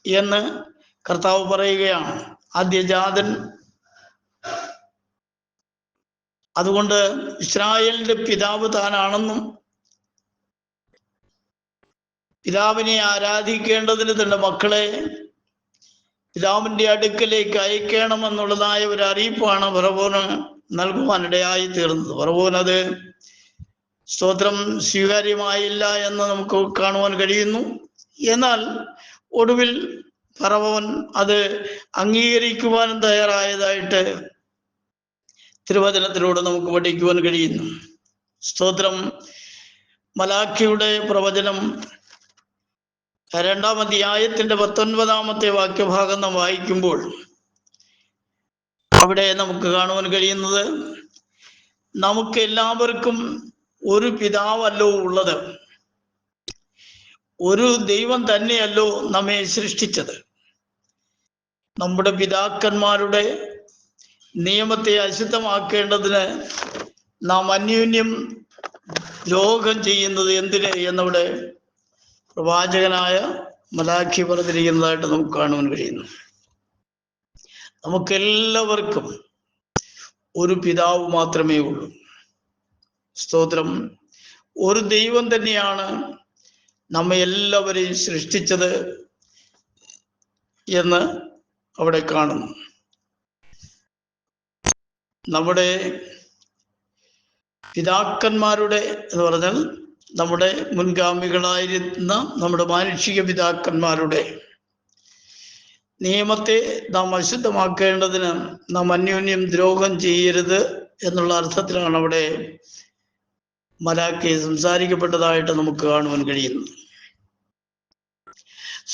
എന്ന് കർത്താവ് പറയുകയാണ്. ആദ്യജാതൻ. അതുകൊണ്ട് ഇസ്രായേലിന്റെ പിതാവ് താനാണെന്നും പിതാവിനെ ആരാധിക്കേണ്ടതിന് തന്റെ മക്കളെ പിതാവിന്റെ അടുക്കലേക്ക് അയക്കണമെന്നുള്ളതായ ഒരു അറിയിപ്പാണ് ഫറവോന് നൽകുവാനിടയായി തീർന്നത്. ഫറവോൻ അത് സ്തോത്രം സ്വീകാര്യമായില്ല എന്ന് നമുക്ക് കാണുവാൻ കഴിയുന്നു. എന്നാൽ ഒടുവിൽ ഫറവോൻ അത് അംഗീകരിക്കുവാനും തയ്യാറായതായിട്ട് തിരുവചനത്തിലൂടെ നമുക്ക് പഠിക്കുവാൻ കഴിയുന്നു. സ്തോത്രം. മലാഖിയുടെ പ്രവചനം 2-ാം അധ്യായത്തിന്റെ 19-ാമത്തെ വാക്യഭാഗം നാം വായിക്കുമ്പോൾ അവിടെ നമുക്ക് കാണുവാൻ കഴിയുന്നത്, നമുക്ക് എല്ലാവർക്കും ഒരു പിതാവല്ലോ ഉള്ളത്, ഒരു ദൈവം തന്നെയല്ലോ നമ്മെ സൃഷ്ടിച്ചത്. നമ്മുടെ പിതാക്കന്മാരുടെ നിയമത്തെ അശുദ്ധമാക്കേണ്ടതിന് നാം അന്യോന്യം ദ്രോഹം ചെയ്യുന്നത് എന്തിന് എന്നവിടെ പ്രവാചകനായ മലാഖി പറഞ്ഞിരിക്കുന്നതായിട്ട് നമുക്ക് കാണുവാൻ കഴിയുന്നു. നമുക്കെല്ലാവർക്കും ഒരു പിതാവ് മാത്രമേ ഉള്ളൂ. സ്തോത്രം. ഒരു ദൈവം തന്നെയാണ് നമ്മെ എല്ലാവരെയും സൃഷ്ടിച്ചത് എന്ന് അവിടെ കാണുന്നു. നമ്മുടെ പിതാക്കന്മാരുടെ എന്ന് പറഞ്ഞാൽ നമ്മുടെ മുൻഗാമികളായിരുന്ന നമ്മുടെ മാനുഷിക പിതാക്കന്മാരുടെ നിയമത്തെ നാം അശുദ്ധമാക്കേണ്ടതിന് നാം അന്യോന്യം ദ്രോഹം ചെയ്യരുത് എന്നുള്ള അർത്ഥത്തിലാണ് അവിടെ മലാഖി സംസാരിക്കപ്പെട്ടതായിട്ട് നമുക്ക് കാണുവാൻ കഴിയുന്നു.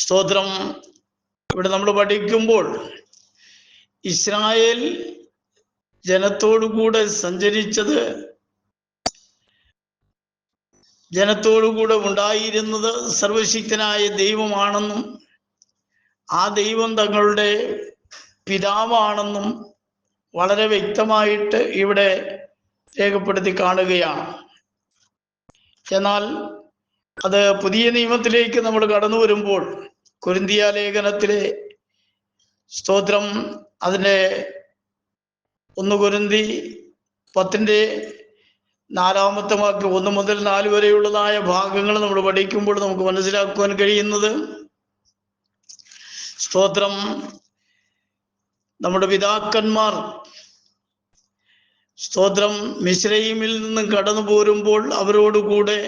സ്തോത്രം. ഇവിടെ നമ്മൾ പഠിക്കുമ്പോൾ ഇസ്രായേൽ ജനത്തോടുകൂടെ സഞ്ചരിച്ചത്, ജനത്തോടുകൂടെ ഉണ്ടായിരുന്നത് സർവശക്തനായ ദൈവമാണെന്നും ആ ദൈവം തങ്ങളുടെ പിതാവാണെന്നും വളരെ വ്യക്തമായിട്ട് ഇവിടെ രേഖപ്പെടുത്തി കാണുകയാണ്. എന്നാൽ അത് പുതിയ നിയമത്തിലേക്ക് നമ്മൾ കടന്നു വരുമ്പോൾ കൊരിന്തിയ ലേഖനത്തിലെ സ്തോത്രം അതിൻ്റെ 1 കൊരിന്തി 10-ാമത്തെ വാക്യം 1 മുതൽ 4 വരെയുള്ളതായ ഭാഗങ്ങൾ നമ്മൾ പഠിക്കുമ്പോൾ നമുക്ക് മനസ്സിലാക്കുവാൻ കഴിയുന്നത്, സ്തോത്രം, നമ്മുടെ പിതാക്കന്മാർ സ്തോത്രം മിസ്രയീമിൽ നിന്നും കടന്നു പോരുമ്പോൾ അവരോടുകൂടെ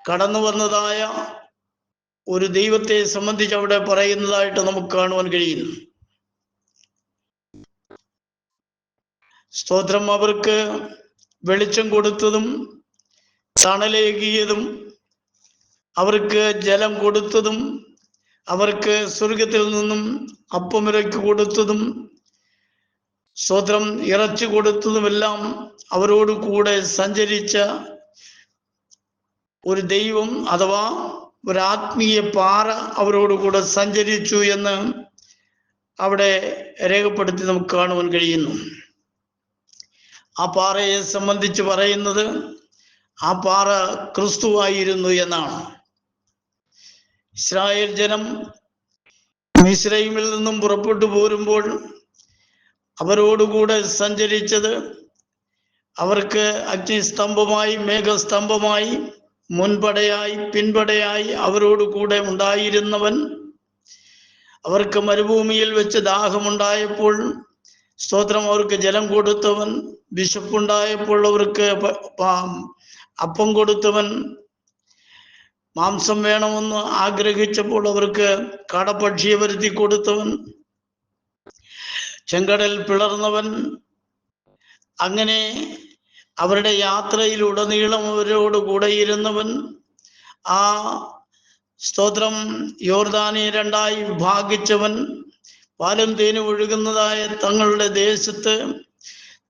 കടന്നു വന്നതായ ഒരു ദൈവത്തെ സംബന്ധിച്ച് അവിടെ പറയുന്നതായിട്ട് നമുക്ക് കാണുവാൻ കഴിയുന്നു. സ്തോത്രം. അവർക്ക് വെളിച്ചം കൊടുത്തതും തണലേകിയതും, അവർക്ക് ജലം കൊടുത്തതും, അവർക്ക് സ്വർഗത്തിൽ നിന്നും അപ്പമിറക്കി കൊടുത്തതും, സ്തോത്രം, ഇറച്ചി കൊടുത്തതുമെല്ലാം അവരോട് കൂടെ സഞ്ചരിച്ച ഒരു ദൈവം അഥവാ ഒരു ആത്മീയ പാറ അവരോടുകൂടെ സഞ്ചരിച്ചു എന്ന് അവിടെ രേഖപ്പെടുത്തി നമുക്ക് കാണുവാൻ കഴിയുന്നു. ആ പാറയെ സംബന്ധിച്ച് പറയുന്നത് ആ പാറ ക്രിസ്തുവായിരുന്നു എന്നാണ്. ഇസ്രായേൽ ജനം മിസ്രയീമിൽ നിന്നും പുറപ്പെട്ടു പോരുമ്പോൾ അവരോടുകൂടെ സഞ്ചരിച്ചത്, അവർക്ക് അഗ്നിസ്തംഭമായി മേഘസ്തംഭമായി മുൻപടയായി പിൻപടയായി അവരോടുകൂടെ ഉണ്ടായിരുന്നവൻ, അവർക്ക് മരുഭൂമിയിൽ വെച്ച് ദാഹമുണ്ടായപ്പോൾ സ്തോത്രം അവർക്ക് ജലം കൊടുത്തവൻ, വിശപ്പുണ്ടായപ്പോൾ അവർക്ക് അപ്പം കൊടുത്തവൻ, മാംസം വേണമെന്ന് ആഗ്രഹിച്ചപ്പോൾ അവർക്ക് കാടപ്പക്ഷിയെ വരുത്തി കൊടുത്തവൻ, ചെങ്കടൽ പിളർന്നവൻ, അങ്ങനെ അവരുടെ യാത്രയിലുടനീളം അവരോട് കൂടെ ഇരുന്നവൻ, ആ സ്തോത്രം യോർദാനെ 2ആയി വിഭാഗിച്ചവൻ, പാലും തേനും ഒഴുകുന്നതായ തങ്ങളുടെ ദേശത്ത്,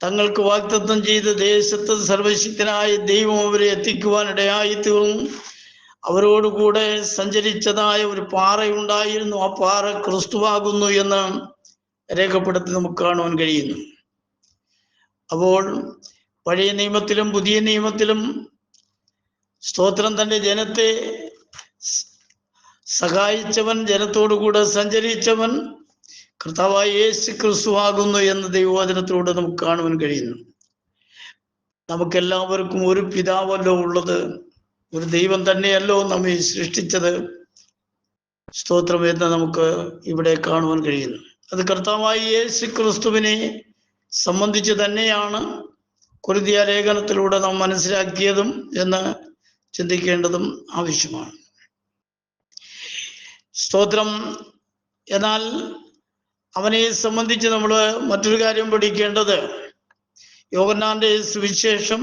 തങ്ങൾക്ക് വാഗ്ദത്തം ചെയ്ത ദേശത്ത് സർവശക്തനായ ദൈവം അവരെ എത്തിക്കുവാനിടയായി തീർന്നു. അവരോടുകൂടെ സഞ്ചരിച്ചതായ ഒരു പാറയുണ്ടായിരുന്നു. ആ പാറ ക്രിസ്തുവാകുന്നു എന്ന് രേഖപ്പെടുത്തി നമുക്ക് കാണുവാൻ കഴിയുന്നു. അപ്പോൾ പഴയ നിയമത്തിലും പുതിയ നിയമത്തിലും സ്തോത്രം തൻ്റെ ജനത്തെ സഹായിച്ചവൻ, ജനത്തോടുകൂടെ സഞ്ചരിച്ചവൻ കർത്താവായ യേശു ക്രിസ്തുവാകുന്നു എന്ന് ദൈവവചനത്തിലൂടെ നമുക്ക് കാണുവാൻ കഴിയുന്നു. നമുക്കെല്ലാവർക്കും ഒരു പിതാവല്ലോ ഉള്ളത്, ഒരു ദൈവം തന്നെയല്ലോ നമ്മെ സൃഷ്ടിച്ചത്, സ്തോത്രം എന്ന് നമുക്ക് ഇവിടെ കാണുവാൻ കഴിയുന്നു. അത് കർത്താവായ യേശു ക്രിസ്തുവിനെ സംബന്ധിച്ച് തന്നെയാണ് കൊരിന്തിയ ലേഖനത്തിലൂടെ നാം മനസ്സിലാക്കിയതും എന്ന് ചിന്തിക്കേണ്ടതും ആവശ്യമാണ്. സ്തോത്രം. എന്നാൽ അവനെ സംബന്ധിച്ച് നമ്മൾ മറ്റൊരു കാര്യം പഠിക്കേണ്ടത്, യോഹന്നാന്റെ സുവിശേഷം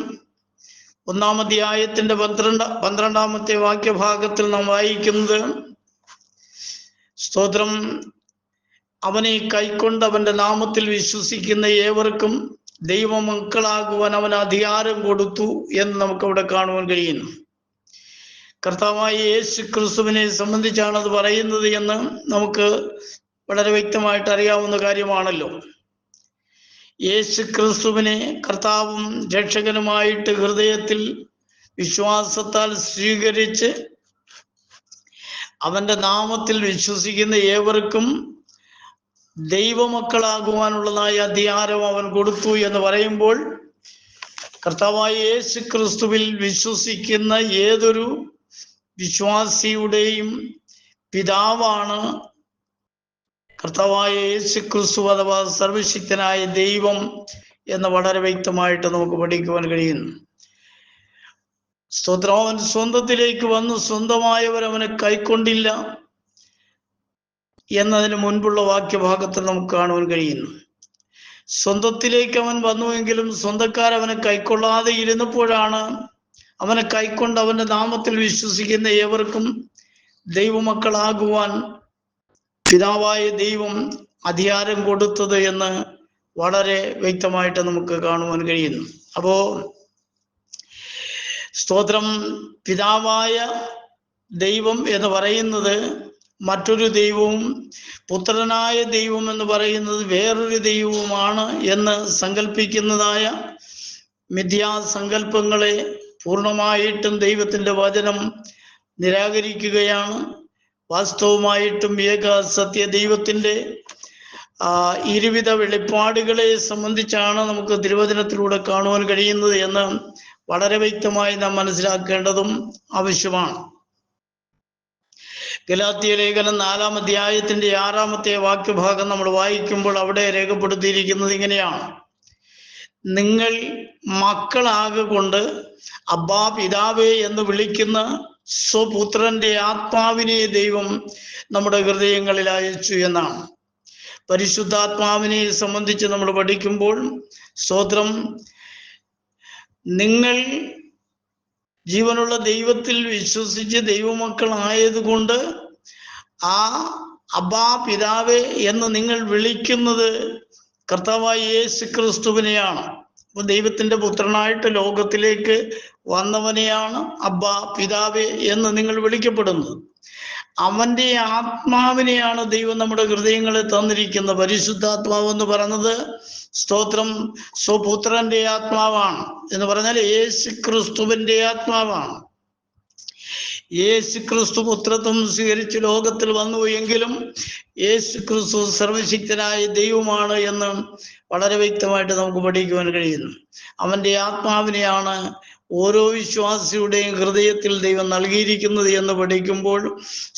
1-ാം അധ്യായത്തിന്റെ 12-ാമത്തെ വാക്യഭാഗത്തിൽ നാം വായിക്കുന്നത്, സ്തോത്രം, അവനെ കൈക്കൊണ്ട് അവന്റെ നാമത്തിൽ വിശ്വസിക്കുന്ന ഏവർക്കും ദൈവമക്കളാകുവാൻ അവൻ അധികാരം കൊടുത്തു എന്ന് നമുക്കവിടെ കാണുവാൻ കഴിയുന്നു. കർത്താവായ യേശു ക്രിസ്തുവിനെ സംബന്ധിച്ചാണ് അത് പറയുന്നത് എന്ന് നമുക്ക് വളരെ വ്യക്തമായിട്ട് അറിയാവുന്ന കാര്യമാണല്ലോ. യേശു ക്രിസ്തുവിനെ കർത്താവും രക്ഷകനുമായിട്ട് ഹൃദയത്തിൽ വിശ്വാസത്താൽ സ്വീകരിച്ച് അവന്റെ നാമത്തിൽ വിശ്വസിക്കുന്ന ഏവർക്കും ദൈവമക്കളാകുവാനുള്ളതായ അധികാരം അവൻ കൊടുത്തു എന്ന് പറയുമ്പോൾ, കർത്താവായ യേശു ക്രിസ്തുവിൽ വിശ്വസിക്കുന്ന ഏതൊരു വിശ്വാസിയുടെയും പിതാവാണ് കർത്താവായ യേശു ക്രിസ്തു അഥവാ സർവശക്തനായ ദൈവം എന്ന് വളരെ വ്യക്തമായിട്ട് നമുക്ക് പഠിക്കുവാൻ കഴിയുന്നു. സ്തോത്രം, അവൻ സ്വന്തത്തിലേക്ക് വന്നു, സ്വന്തമായവർ അവനെ കൈക്കൊണ്ടില്ല എന്നതിന് മുൻപുള്ള വാക്യഭാഗത്തിൽ നമുക്ക് കാണുവാൻ കഴിയുന്നു. സ്വന്തത്തിലേക്ക് അവൻ വന്നുവെങ്കിലും സ്വന്തക്കാരവനെ കൈക്കൊള്ളാതെ ഇരുന്നപ്പോഴാണ് അവനെ കൈക്കൊണ്ട് അവന്റെ നാമത്തിൽ വിശ്വസിക്കുന്ന ഏവർക്കും ദൈവമക്കളാകുവാൻ പിതാവായ ദൈവം അധികാരം കൊടുത്തത് എന്ന് വളരെ വ്യക്തമായിട്ട് നമുക്ക് കാണുവാൻ കഴിയുന്നു. അപ്പോ സ്തോത്രം, പിതാവായ ദൈവം എന്ന് പറയുന്നത് മറ്റൊരു ദൈവവും പുത്രനായ ദൈവം എന്ന് പറയുന്നത് വേറൊരു ദൈവവുമാണ് എന്ന് സങ്കല്പിക്കുന്നതായ മിഥ്യാസങ്കല്പങ്ങളെ പൂർണ്ണമായിട്ടും ദൈവത്തിന്റെ വചനം നിരാകരിക്കുകയാണ്. വാസ്തവമായിട്ടും ഏക സത്യ ദൈവത്തിന്റെ ഇരുവിധ വെളിപ്പാടുകളെ സംബന്ധിച്ചാണ് നമുക്ക് തിരുവചനത്തിലൂടെ കാണുവാൻ കഴിയുന്നത് എന്ന് വളരെ വ്യക്തമായി നാം മനസ്സിലാക്കേണ്ടതും ആവശ്യമാണ്. ഗലാത്യ ലേഖനം 4-ാം അധ്യായത്തിന്റെ 6-ാമത്തെ വാക്യഭാഗം നമ്മൾ വായിക്കുമ്പോൾ അവിടെ രേഖപ്പെടുത്തിയിരിക്കുന്നത് ഇങ്ങനെയാണ്: നിങ്ങൾ മക്കളാകൊണ്ട് അബ്ബാ പിതാവേ എന്ന് വിളിക്കുന്ന സ്വപുത്രന്റെ ആത്മാവിനെ ദൈവം നമ്മുടെ ഹൃദയങ്ങളിൽ അയച്ചു എന്നാണ്. പരിശുദ്ധാത്മാവിനെ സംബന്ധിച്ച് നമ്മൾ പഠിക്കുമ്പോൾ, സ്തോത്രം, നിങ്ങൾ ജീവനുള്ള ദൈവത്തിൽ വിശ്വസിച്ച് ദൈവമക്കളായതുകൊണ്ട് ആ അബ്ബാ പിതാവേ എന്ന് നിങ്ങൾ വിളിക്കുന്നത് കർത്താവായ യേശു ക്രിസ്തുവിനെയാണ്. അപ്പൊ ദൈവത്തിന്റെ പുത്രനായിട്ട് ലോകത്തിലേക്ക് വന്നവനെയാണ് അബ്ബാ പിതാവേ എന്ന് നിങ്ങൾ വിളിക്കപ്പെടുന്നത്. അവന്റെ ആത്മാവിനെയാണ് ദൈവം നമ്മുടെ ഹൃദയങ്ങളെ തന്നിരിക്കുന്നത്. പരിശുദ്ധാത്മാവ് എന്ന് പറയുന്നത്, സ്തോത്രം, സ്വപുത്രന്റെ ആത്മാവാണ് എന്ന് പറഞ്ഞാൽ യേശു ക്രിസ്തുവിന്റെ ആത്മാവാണ്. യേശു ക്രിസ്തു പുത്രത്വം സ്വീകരിച്ച് ലോകത്തിൽ വന്നു എങ്കിലും യേശു ക്രിസ്തു സർവശക്തനായ ദൈവമാണ് എന്ന് വളരെ വ്യക്തമായിട്ട് നമുക്ക് പഠിക്കുവാൻ കഴിയുന്നു. അവന്റെ ആത്മാവിനെയാണ് ഓരോ വിശ്വാസിയുടെയും ഹൃദയത്തിൽ ദൈവം നൽകിയിരിക്കുന്നത് എന്ന് പഠിക്കുമ്പോൾ,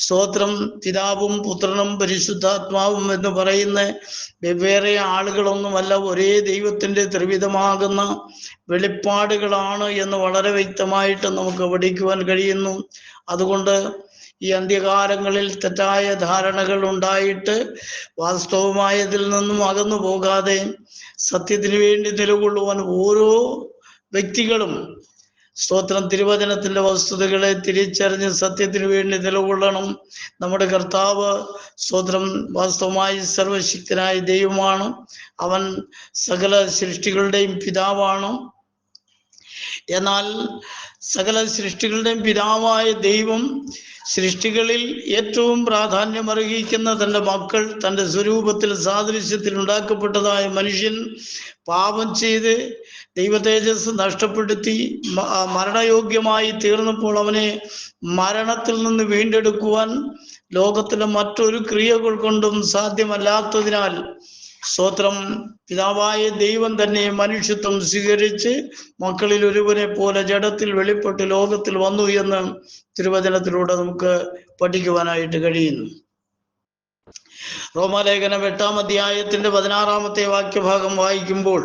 സ്തോത്രം, പിതാവും പുത്രനും പരിശുദ്ധാത്മാവും എന്ന് പറയുന്ന വെവ്വേറെ ആളുകളൊന്നുമല്ല, ഒരേ ദൈവത്തിന്റെ ത്രിവിധമാകുന്ന വെളിപ്പാടുകളാണ് എന്ന് വളരെ വ്യക്തമായിട്ട് നമുക്ക് പഠിക്കുവാൻ കഴിയുന്നു. അതുകൊണ്ട് ഈ അന്ത്യകാലങ്ങളിൽ തെറ്റായ ധാരണകൾ ഉണ്ടായിട്ട് വാസ്തവമായതിൽ നിന്നും അകന്നു പോകാതെ സത്യത്തിന് വേണ്ടി നിലകൊള്ളുവാൻ ഓരോ വ്യക്തികളും, സ്തോത്രം, തിരുവചനത്തിന്റെ വസ്തുതകളെ തിരിച്ചറിഞ്ഞ് സത്യത്തിന് വേണ്ടി നിലകൊള്ളണം. നമ്മുടെ കർത്താവ്, സ്തോത്രം, വാസ്തവമായി സർവശക്തനായ ദൈവമാണ്. അവൻ സകല സൃഷ്ടികളുടെയും പിതാവാണ്. എന്നാൽ സകല സൃഷ്ടികളുടെയും പിതാവായ ദൈവം സൃഷ്ടികളിൽ ഏറ്റവും പ്രാധാന്യമർഹിക്കുന്ന തൻ്റെ മക്കൾ, തൻ്റെ സ്വരൂപത്തിൽ സാദൃശ്യത്തിൽ ഉണ്ടാക്കപ്പെട്ടതായ മനുഷ്യൻ പാപം ചെയ്ത് ദൈവതേജസ് നഷ്ടപ്പെടുത്തി മരണയോഗ്യമായി തീർന്നപ്പോൾ അവനെ മരണത്തിൽ നിന്ന് വീണ്ടെടുക്കുവാൻ ലോകത്തിലെ മറ്റൊരു ക്രിയകൾ കൊണ്ടും സാധ്യമല്ലാത്തതിനാൽ, സ്തോത്രം, പിതാവായ ദൈവം തന്നെ മനുഷ്യത്വം സ്വീകരിച്ച് മക്കളിൽ ഒരുവനെ പോലെ ജഡത്തിൽ വെളിപ്പെട്ട് ലോകത്തിൽ വന്നു എന്ന് തിരുവചനത്തിലൂടെ നമുക്ക് പഠിക്കുവാനായിട്ട് കഴിയുന്നു. റോമാലേഖനം 8-ാം അധ്യായത്തിന്റെ 16-ാമത്തെ വാക്യഭാഗം വായിക്കുമ്പോൾ,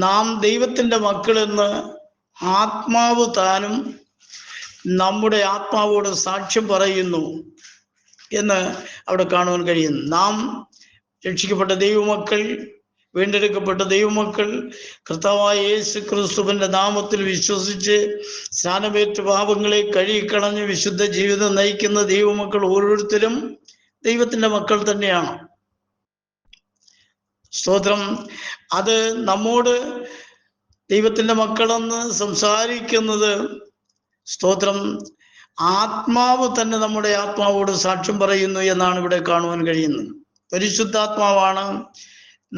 നാം ദൈവത്തിന്റെ മക്കളെന്ന് ആത്മാവ് താനും നമ്മുടെ ആത്മാവോട് സാക്ഷ്യം പറയുന്നു എന്ന് അവിടെ കാണുവാൻ കഴിയുന്നു. നാം രക്ഷിക്കപ്പെട്ട ദൈവമക്കൾ വീണ്ടെടുക്കപ്പെട്ട ദൈവമക്കൾ കർത്താവായ യേശു ക്രിസ്തുവിന്റെ നാമത്തിൽ വിശ്വസിച്ച് സ്നാനമേറ്റ് പാപങ്ങളെ കഴുകിക്കളഞ്ഞ് വിശുദ്ധ ജീവിതം നയിക്കുന്ന ദൈവമക്കൾ ഓരോരുത്തരും ദൈവത്തിന്റെ മക്കൾ തന്നെയാണ്. സ്തോത്രം. അത് നമ്മോട് ദൈവത്തിന്റെ മക്കളെന്ന് സംസാരിക്കുന്നത്, സ്തോത്രം, ആത്മാവ് തന്നെ നമ്മുടെ ആത്മാവോട് സാക്ഷ്യം പറയുന്നു എന്നാണ് ഇവിടെ കാണുവാൻ കഴിയുന്നത്. പരിശുദ്ധാത്മാവാണ്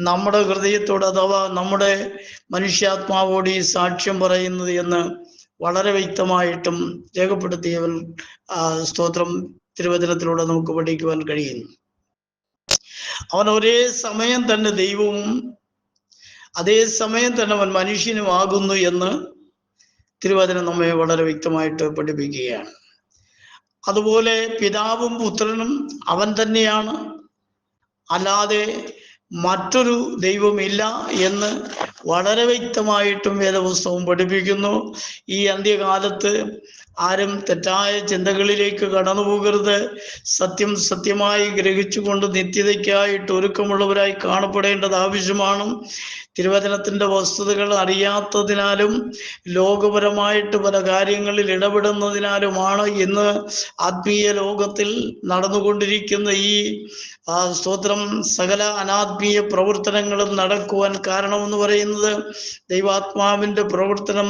നമ്മുടെ ഹൃദയത്തോട് അഥവാ നമ്മുടെ മനുഷ്യാത്മാവോട് ഈ സാക്ഷ്യം പറയുന്നത് എന്ന് വളരെ വ്യക്തമായിട്ടും രേഖപ്പെടുത്തിയവൻ സ്തോത്രം തിരുവചനത്തിലൂടെ നമുക്ക് പഠിക്കുവാൻ കഴിയുന്നു. അവൻ ഒരേ സമയം തന്നെ ദൈവവും അതേ സമയം തന്നെ അവൻ മനുഷ്യനുമാകുന്നു എന്ന് തിരുവചനം നമ്മെ വളരെ വ്യക്തമായിട്ട് പഠിപ്പിക്കുകയാണ്. അതുപോലെ പിതാവും പുത്രനും അവൻ തന്നെയാണ്, അല്ലാതെ മറ്റൊരു ദൈവമില്ല എന്ന് വളരെ വ്യക്തമായിട്ടും വേദപുസ്തകം പഠിപ്പിക്കുന്നു. ഈ അന്ത്യകാലത്ത് ആരും തെറ്റായ ചിന്തകളിലേക്ക് കടന്നു പോകരുത്. സത്യം സത്യമായി ഗ്രഹിച്ചുകൊണ്ട് നിത്യതയ്ക്കായിട്ട് ഒരുക്കമുള്ളവരായി കാണപ്പെടേണ്ടത് ആവശ്യമാണ്. തിരുവചനത്തിന്റെ വസ്തുതകൾ അറിയാത്തതിനാലും ലോകപരമായിട്ട് പല കാര്യങ്ങളിൽ ഇടപെടുന്നതിനാലുമാണ് ഇന്ന് ആത്മീയ ലോകത്തിൽ നടന്നുകൊണ്ടിരിക്കുന്ന ഈ സ്തോത്രം സകല അനാത്മീയ പ്രവർത്തനങ്ങളും നടക്കുവാൻ കാരണമെന്ന് പറയുന്നത് ദൈവാത്മാവിന്റെ പ്രവർത്തനം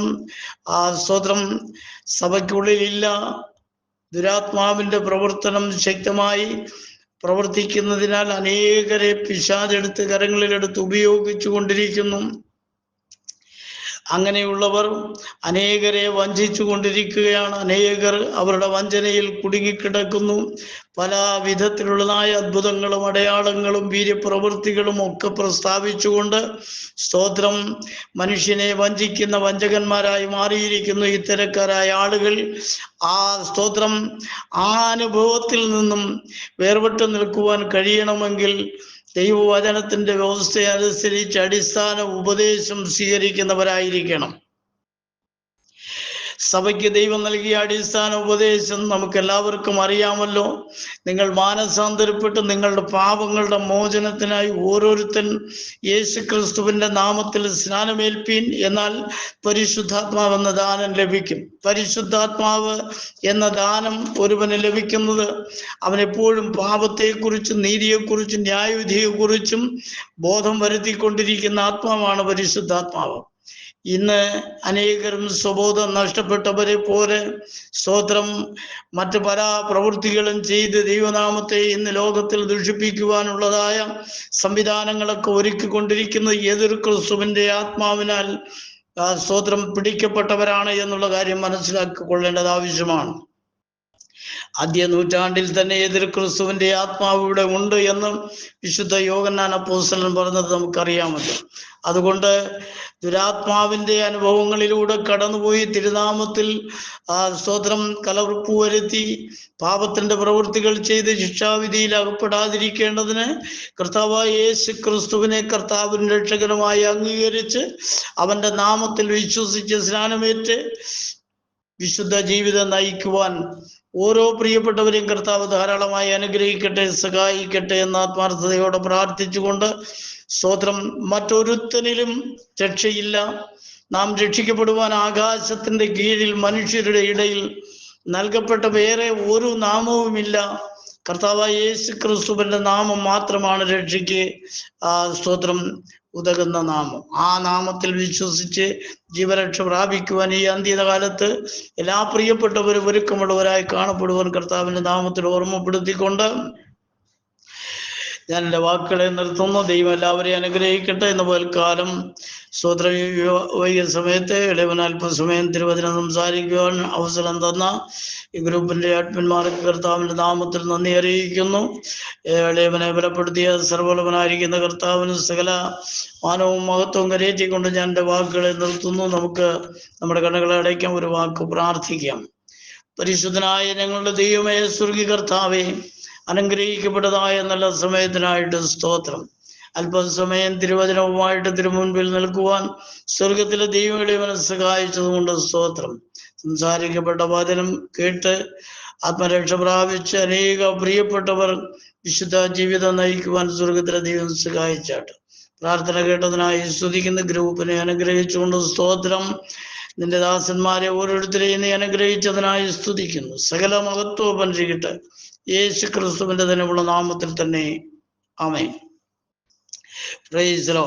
സ്തോത്രം സഭയ്ക്കുള്ളിലില്ല. ദുരാത്മാവിന്റെ പ്രവർത്തനം ശക്തമായി പ്രവർത്തിക്കുന്നതിനാൽ അനേകരെ പിശാചെടുത്ത് കരങ്ങളിലെടുത്ത് ഉപയോഗിച്ചു കൊണ്ടിരിക്കുന്നു. അങ്ങനെയുള്ളവർ അനേകരെ വഞ്ചിച്ചു കൊണ്ടിരിക്കുകയാണ്. അനേകർ അവരുടെ വഞ്ചനയിൽ കുടുങ്ങിക്കിടക്കുന്നു. പല വിധത്തിലുള്ളതായ അത്ഭുതങ്ങളും അടയാളങ്ങളും വീര്യപ്രവൃത്തികളും ഒക്കെ പ്രസ്താവിച്ചുകൊണ്ട് സ്തോത്രം മനുഷ്യനെ വഞ്ചിക്കുന്ന വഞ്ചകന്മാരായി മാറിയിരിക്കുന്നു ഇത്തരക്കാരായ ആളുകൾ. ആ സ്തോത്രം ആ അനുഭവത്തിൽ നിന്നും വേർപെട്ടു നിൽക്കുവാൻ കഴിയണമെങ്കിൽ ദൈവവചനത്തിന്റെ വ്യവസ്ഥയനുസരിച്ച് അടിസ്ഥാന ഉപദേശം സ്വീകരിക്കുന്നവരായിരിക്കണം. സഭയ്ക്ക് ദൈവം നൽകിയ അടിസ്ഥാന ഉപദേശം നമുക്ക് എല്ലാവർക്കും അറിയാമല്ലോ. നിങ്ങൾ മാനസാന്തരപ്പെട്ട് നിങ്ങളുടെ പാപങ്ങളുടെ മോചനത്തിനായി ഓരോരുത്തൻ യേശു ക്രിസ്തുവിന്റെ നാമത്തിൽ സ്നാനമേൽപ്പീൻ, എന്നാൽ പരിശുദ്ധാത്മാവ് എന്ന ദാനം ലഭിക്കും. പരിശുദ്ധാത്മാവ് എന്ന ദാനം ഒരുവന് ലഭിക്കുന്നത് അവനെപ്പോഴും പാപത്തെക്കുറിച്ചും നീതിയെക്കുറിച്ചും ന്യായവിധിയെക്കുറിച്ചും ബോധം വരുത്തിക്കൊണ്ടിരിക്കുന്ന ആത്മാവാണ് പരിശുദ്ധാത്മാവ്. ഇന്ന് അനേകരും സ്വബോധം നഷ്ടപ്പെട്ടവരെ പോലെ സ്തോത്രം മറ്റു പല പ്രവൃത്തികളും ചെയ്ത് ദൈവനാമത്തെ ഇന്ന് ലോകത്തിൽ ദുഷിപ്പിക്കുവാനുള്ളതായ സംവിധാനങ്ങളൊക്കെ ഒരുക്കിക്കൊണ്ടിരിക്കുന്നത് ഏതൊരു ക്രിസ്തുവിന്റെ ആത്മാവിനാൽ സ്തോത്രം പിടിക്കപ്പെട്ടവരാണ് എന്നുള്ള കാര്യം മനസ്സിലാക്കിക്കൊള്ളേണ്ടത് ആവശ്യമാണ്. ആദ്യ നൂറ്റാണ്ടിൽ തന്നെ എതിർ ക്രിസ്തുവിന്റെ ആത്മാവ് ഇവിടെ ഉണ്ട് എന്ന് വിശുദ്ധ യോഹന്നാൻ അപ്പോസ്തലൻ പറഞ്ഞത് നമുക്കറിയാമല്ലോ. അതുകൊണ്ട് ദുരാത്മാവിന്റെ അനുഭവങ്ങളിലൂടെ കടന്നുപോയി തിരുനാമത്തിൽ സ്തോത്രം കലർപ്പ് വരുത്തി പാപത്തിന്റെ പ്രവൃത്തികൾ ചെയ്ത് ശിക്ഷാവിധിയിൽ അകപ്പെടാതിരിക്കേണ്ടതിന് കർത്താവായ യേശു ക്രിസ്തുവിനെ കർത്താവിന്റെ രക്ഷകനുമായി അംഗീകരിച്ച് അവന്റെ നാമത്തിൽ വിശ്വസിച്ച് സ്നാനമേറ്റ് വിശുദ്ധ ജീവിതം നയിക്കുവാൻ ഓരോ പ്രിയപ്പെട്ടവരെയും കർത്താവ് ധാരാളമായി അനുഗ്രഹിക്കട്ടെ, സഹായിക്കട്ടെ എന്ന് ആത്മാർത്ഥതയോടെ പ്രാർത്ഥിച്ചുകൊണ്ട് സ്തോത്രം മറ്റൊരുത്തനിലും രക്ഷയില്ല. നാം രക്ഷിക്കപ്പെടുവാൻ ആകാശത്തിന്റെ കീഴിൽ മനുഷ്യരുടെ ഇടയിൽ നൽകപ്പെട്ട വേറെ ഒരു നാമവുമില്ല. കർത്താവായ യേശു ക്രിസ്തുവിന്റെ നാമം മാത്രമാണ് രക്ഷയ്ക്ക് സ്തോത്രം ഉതകുന്ന നാമം. ആ നാമത്തിൽ വിശ്വസിച്ച് ജീവരക്ഷ പ്രാപിക്കുവാൻ ഈ അന്ത്യകാലത്ത് എല്ലാ പ്രിയപ്പെട്ടവരും ഒരുക്കമുള്ളവരായി കാണപ്പെടുവാൻ കർത്താവിന്റെ നാമത്തിൽ ഓർമ്മപ്പെടുത്തിക്കൊണ്ട് ഞാൻ എൻ്റെ വാക്കുകളെ നിർത്തുന്നു. ദൈവം എല്ലാവരെയും അനുഗ്രഹിക്കട്ടെ. എന്ന പോൽക്കാലം സ്തോത്ര വൈകിയ സമയത്ത് ഇളവൻ അല്പസമയം തിരുവചനം സംസാരിക്കുവാൻ അവസരം തന്ന ഈ ഗ്രൂപ്പിന്റെ അഡ്മിന്മാർക്ക് കർത്താവിന്റെ നാമത്തിൽ നന്ദി അറിയിക്കുന്നു. ഇളവനെ ബലപ്പെടുത്തിയ സർവ്വലവനായിരിക്കുന്ന കർത്താവിന് സകല മാനവും മഹത്വവും കരയേറ്റിക്കൊണ്ട് ഞാൻ എൻ്റെ വാക്കുകളെ നിർത്തുന്നു. നമുക്ക് നമ്മുടെ കണ്ണുകളെ അടയ്ക്കാം, ഒരു വാക്ക് പ്രാർത്ഥിക്കാം. പരിശുദ്ധനായ ഞങ്ങളുടെ ദൈവമേ, സ്വർഗ്ഗീയ കർത്താവേ, അനുഗ്രഹിക്കപ്പെട്ടതായ നല്ല സമയത്തിനായിട്ട് സ്തോത്രം. അല്പസമയം തിരുവചനവുമായിട്ട് തിരുമുൻപിൽ നിൽക്കുവാൻ സ്വർഗത്തിലെ ദൈവങ്ങളെ സഹായിച്ചതുകൊണ്ട് സ്തോത്രം. സംസാരിക്കപ്പെട്ട വചനം കേട്ട് ആത്മരക്ഷ പ്രാപിച്ച് അനേക പ്രിയപ്പെട്ടവർ വിശുദ്ധ ജീവിതം നയിക്കുവാൻ സ്വർഗത്തിലെ ദൈവം സഹായിച്ചാട്ട്. പ്രാർത്ഥന കേട്ടതിനായി സ്തുതിക്കുന്ന ഗ്രൂപ്പിനെ അനുഗ്രഹിച്ചുകൊണ്ട് സ്തോത്രം. നിന്റെ ദാസന്മാരെ ഓരോരുത്തരെയും നീ അനുഗ്രഹിച്ചതിനായി സ്തുതിക്കുന്നു. സകല മഹത്വം ചെയ്യട്ടെ യേശു ക്രിസ്തുവിന്റെ തന്നെയുള്ള നാമത്തിൽ തന്നെ. ആമേൻ. Praise the Lord.